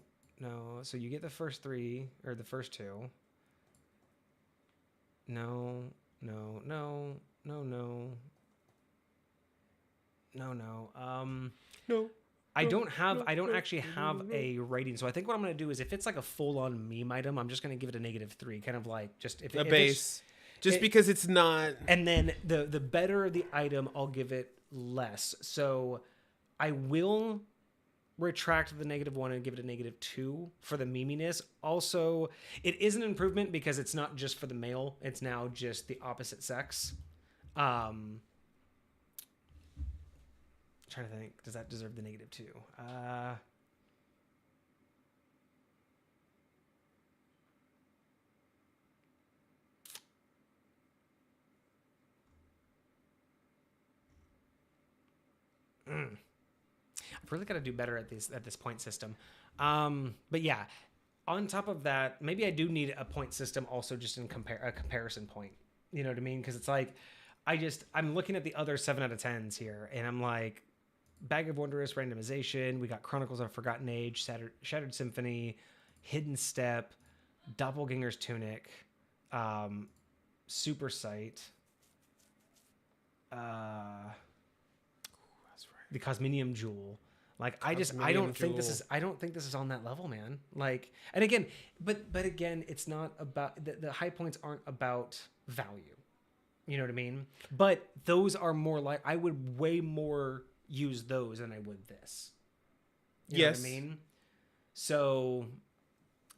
So you get the first 3 or the first 2. No. No. I don't actually have a rating, so I think what I'm going to do is if it's like a full-on meme item, I'm just going to give it a -3, kind of like just if a base, because it's not. And then the better the item, I'll give it less. So I will retract the -1 and give it a -2 for the meminess. Also, it is an improvement because it's not just for the male, it's now just the opposite sex. Trying to think, does that deserve the -2? I've really got to do better at this point system. But yeah, on top of that, maybe I do need a point system also just in a comparison point. You know what I mean? Because it's like, I'm looking at the other 7 out of 10s here, and I'm like, Bag of Wondrous randomization. We got Chronicles of Forgotten Age, Shattered Symphony, Hidden Step, Doppelganger's Tunic, Super Sight. The Cosminium Jewel. Like, I don't think this is on that level, man. Like, and again, but again, it's not about the high points aren't about value. You know what I mean? But those are more like, I would way more use those than I would this. You know what I mean? So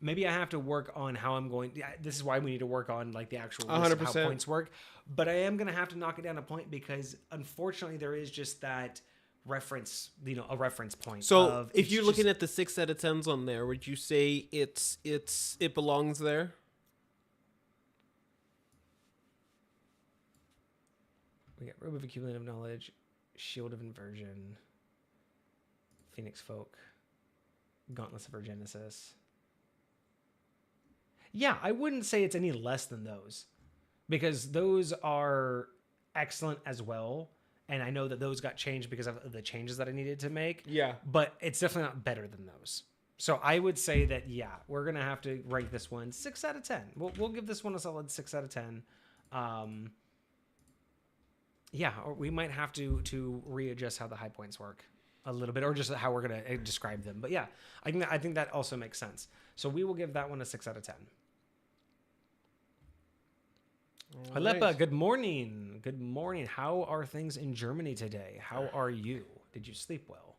maybe I have to work on how I'm going. This is why we need to work on like the actual list of how points work. But I am going to have to knock it down a point because unfortunately there is just that reference, a reference point. So if you're looking at the 6 out of 10s on there, would you say it belongs there? We got Robe of Accumulative Knowledge, Shield of Inversion, Phoenix Folk, Gauntlets of Orgenesis. Yeah, I wouldn't say it's any less than those because those are excellent as well. And I know that those got changed because of the changes that I needed to make. Yeah. But it's definitely not better than those. So I would say that, yeah, we're going to have to rank this one 6 out of 10. We'll give this one a solid 6 out of 10. Yeah, or we might have to readjust how the high points work a little bit, or just how we're going to describe them. But yeah, I think that also makes sense. So we will give that one a 6 out of 10. Halepa, right. Good morning. Good morning. How are things in Germany today? How are you? Did you sleep well?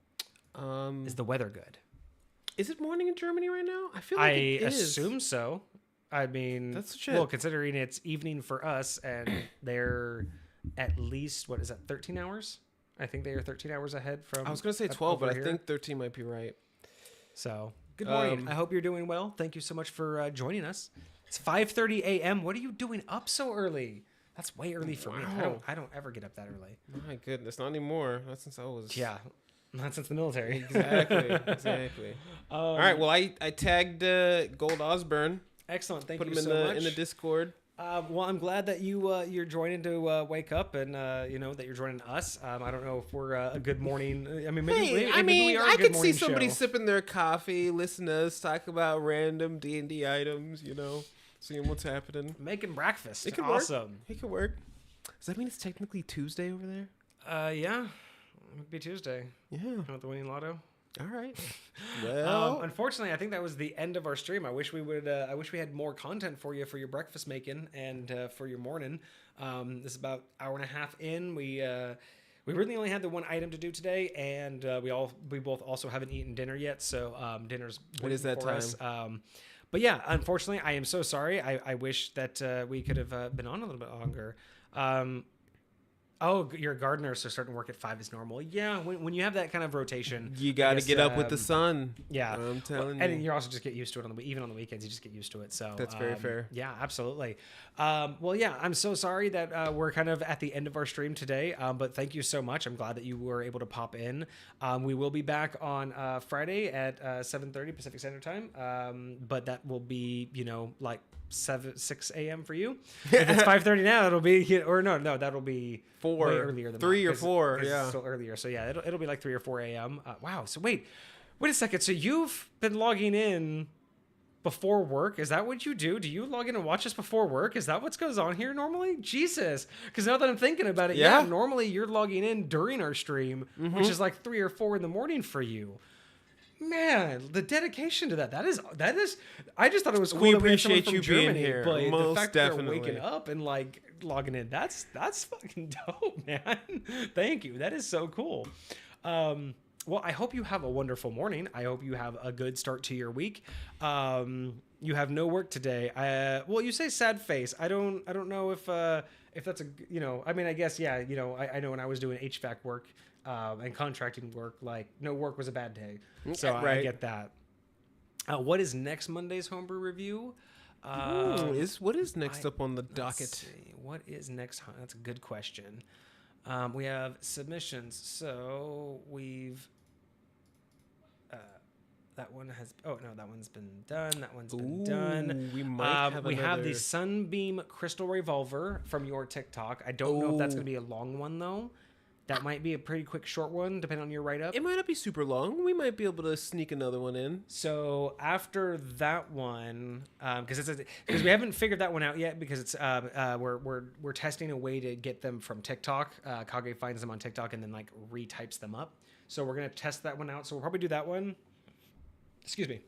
Is the weather good? Is it morning in Germany right now? I feel like it is. I assume so. I mean, that's well, considering it's evening for us and they're at least, what is that, 13 hours? I think they are 13 hours ahead from. I was going to say 12, but I think 13 might be right. So, good morning. I hope you're doing well. Thank you so much for joining us. It's 5:30 a.m. What are you doing up so early? That's way early for me. I don't ever get up that early. My goodness, not anymore. Not since I was. Yeah, not since the military. Exactly. All right. Well, I tagged GoldOsburn. Excellent. Thank you so much. Put him in the Discord. Well, I'm glad that you're joining to wake up and that you're joining us. I don't know if we're a good morning. I mean, maybe we are. I could see somebody sipping their coffee, listening to us talk about random D&D items. Seeing what's happening. Making breakfast. It could awesome. It could work. Does that mean it's technically Tuesday over there? Yeah, it would be Tuesday. Yeah. With the winning lotto. All right. Well, unfortunately, I think that was the end of our stream. I wish we would. I wish we had more content for you for your breakfast making and for your morning. This is about an hour and a half in. We really only had the one item to do today, and we both also haven't eaten dinner yet. So dinner's what is that time? Us. But yeah, unfortunately, I am so sorry. I wish that we could have been on a little bit longer. Oh, you're a gardener, so starting work at 5 is normal. Yeah, when you have that kind of rotation, you got to get up with the sun. Yeah, I'm telling you. And you also just get used to it even on the weekends. You just get used to it. So that's very fair. Yeah, absolutely. Well, yeah, I'm so sorry that we're kind of at the end of our stream today. But thank you so much. I'm glad that you were able to pop in. We will be back on Friday at 7:30 Pacific Standard Time. But that will be like 6 a.m. for you. If it's 5:30 now, it'll be that'll be 4 way earlier than 3 or 4. Yeah, it's still earlier. So yeah, it'll be like 3 or 4 a.m. Wow. So wait a second. So you've been logging in before work? Is that what you do? Do you log in and watch us before work? Is that what goes on here normally? Jesus. Because now that I'm thinking about it, yeah, normally you're logging in during our stream, which is like 3 or 4 in the morning for you. Man, the dedication to that is I just thought it was cool. We that appreciate we you Germany, being here. But most the fact definitely. That you're waking up and like logging in, that's fucking dope, man. Thank you. That is so cool. Well, I hope you have a wonderful morning. I hope you have a good start to your week. You have no work today. Well, you say sad face. I don't know if that's a, I mean, I guess, yeah, I know when I was doing HVAC work and contracting work, like no work was a bad day. So Right. I get that. What is next Monday's homebrew review? What is next up on the Let's docket? see. What is next? That's a good question. We have submissions. So we've that one has. Oh no, that one's been done. That one's been done. We might have we have the another- Sunbeam Crystal Revolver from your TikTok. I don't know if that's going to be a long one though. That might be a pretty quick, short one, depending on your write-up. It might not be super long. We might be able to sneak another one in. So after that one, because we haven't figured that one out yet, because it's we're testing a way to get them from TikTok. Kage finds them on TikTok and then like retypes them up. So we're gonna test that one out. So we'll probably do that one. Excuse me.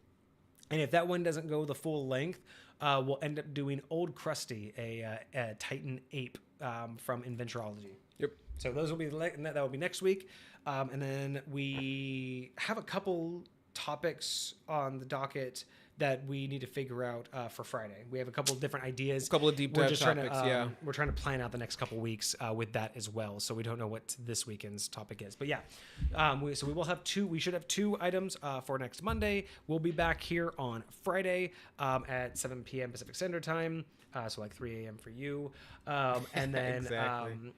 And if that one doesn't go the full length, we'll end up doing Old Krusty, a Titan ape from Inventorology. Yep. So those will be that will be next week, and then we have a couple topics on the docket that we need to figure out for Friday. We have a couple of different ideas. A couple of deep dive topics. We're trying to plan out the next couple weeks with that as well. So we don't know what this weekend's topic is, but yeah. So we will have two. We should have 2 items for next Monday. We'll be back here on Friday at 7 p.m. Pacific Standard Time. So like 3 a.m. for you. And then, Exactly.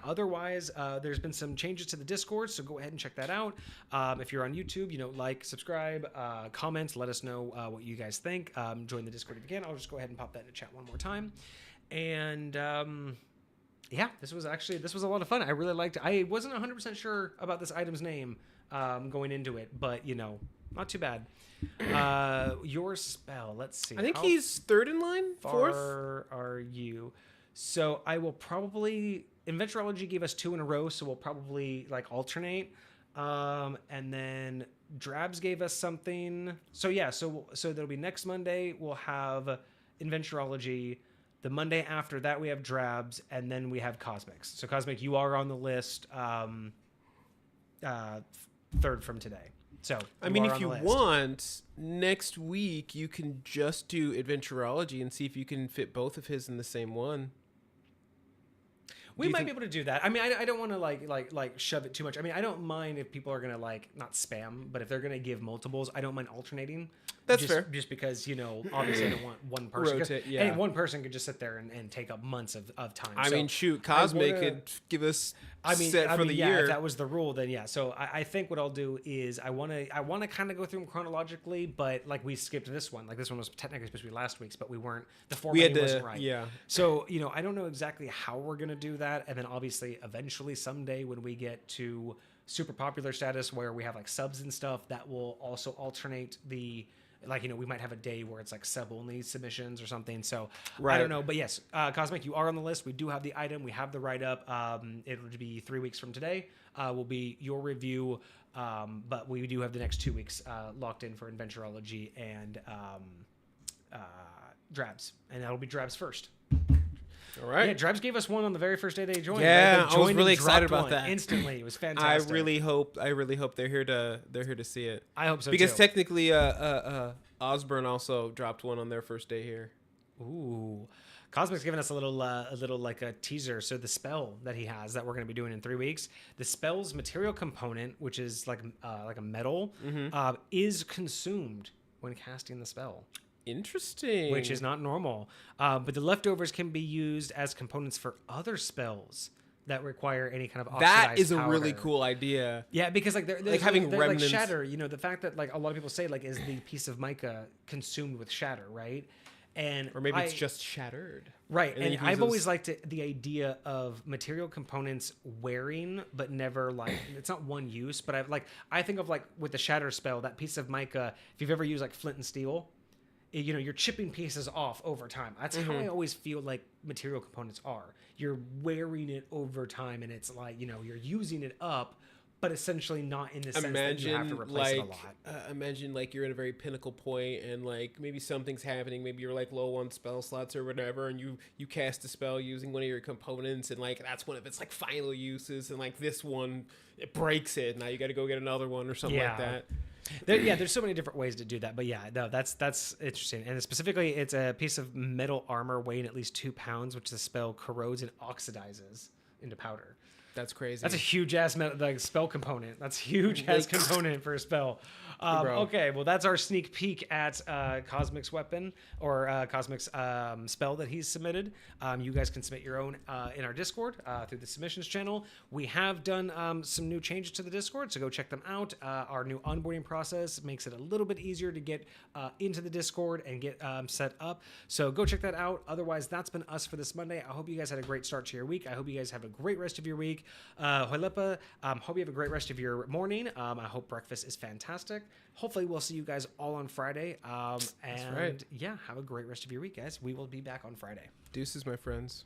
Otherwise, there's been some changes to the Discord, so go ahead and check that out. If you're on YouTube, like, subscribe, comment, let us know what you guys think. Join the Discord if you can. I'll just go ahead and pop that in the chat one more time. And this was a lot of fun. I really liked it. I wasn't 100% sure about this item's name going into it, but, not too bad. Your spell, let's see. I think How he's third in line, fourth. far are you? So I will probably, Inventorology gave us 2 in a row, so we'll probably like alternate. And then Drabs gave us something. So yeah, so that'll be next Monday. We'll have Inventorology. The Monday after that, we have Drabs, and then we have Cosmics. So Cosmic, you are on the list, third from today. So I mean, if you want, next week you can just do Adventurology and see if you can fit both of his in the same one. We might be able to do that. I mean, I don't want to like shove it too much. I mean, I don't mind if people are gonna like not spam, but if they're gonna give multiples, I don't mind alternating. That's fair. Just because obviously I don't want one person. Rotate, yeah. And one person could just sit there and take up months of time. I So mean, shoot, Cosmic could give us set for the year. If that was the rule, then yeah. So I think what I'll do is I want to kind of go through them chronologically, but like we skipped this one. Like this one was technically supposed to be last week's, but we weren't. The formatting wasn't right. Yeah. So I don't know exactly how we're gonna do that, and then obviously eventually someday when we get to super popular status where we have like subs and stuff, that will also alternate the. Like, we might have a day where it's like sub-only submissions or something. So Right. I don't know. But yes, Cosmic, you are on the list. We do have the item. We have the write-up. It would be 3 weeks from today will be your review. But we do have the next 2 weeks locked in for Inventorology and Drabs. And that'll be Drabs first. All right. Yeah, Drabs gave us one on the very first day they joined. Yeah, They I was joined really and excited dropped about one that. instantly. It was I fantastic. really hope they're here to see it. I hope so Because too. technically Osburn also dropped one on their first day here. Ooh. Cosmic's giving us a little like a teaser. So the spell that he has that we're going to be doing in 3 weeks, the spell's material component, which is like a metal, is consumed when casting the spell. Interesting. Which is not normal. But the leftovers can be used as components for other spells that require any kind of oxidized that is a powder. really cool idea. Yeah, because like Like having they're remnants. like shatter. The fact that like a lot of people say like is the piece of mica consumed with shatter, right? And Or maybe it's just shattered. right. and then And you I've use always those- liked the idea of material components wearing, but never like it's not one use. But I think of like with the shatter spell, that piece of mica. If you've ever used like flint and steel. You're chipping pieces off over time. That's how I always feel like material components are. You're wearing it over time, and it's like you're using it up, but essentially not in the sense that you have to replace it a lot. Imagine like you're at a very pinnacle point and like maybe something's happening. Maybe you're like low on spell slots or whatever, and you cast a spell using one of your components, and like that's one of its like final uses, and like this one it breaks it. Now you got to go get another one or something like that. There's so many different ways to do that, but that's interesting. And specifically, it's a piece of metal armor weighing at least 2 pounds, which the spell corrodes and oxidizes into powder. That's crazy. That's a huge ass spell component. That's huge ass component for a spell. Okay, well, that's our sneak peek at Cosmic's weapon or Cosmic's spell that he's submitted. You guys can submit your own in our Discord through the submissions channel. We have done some new changes to the Discord, so go check them out. Our new onboarding process makes it a little bit easier to get into the Discord and get set up. So go check that out. Otherwise, that's been us for this Monday. I hope you guys had a great start to your week. I hope you guys have a great rest of your week. Hoilepa, hope you have a great rest of your morning. I hope breakfast is fantastic. Hopefully we'll see you guys all on Friday. And yeah, have a great rest of your week, guys. We will be back on Friday. Deuces, my friends.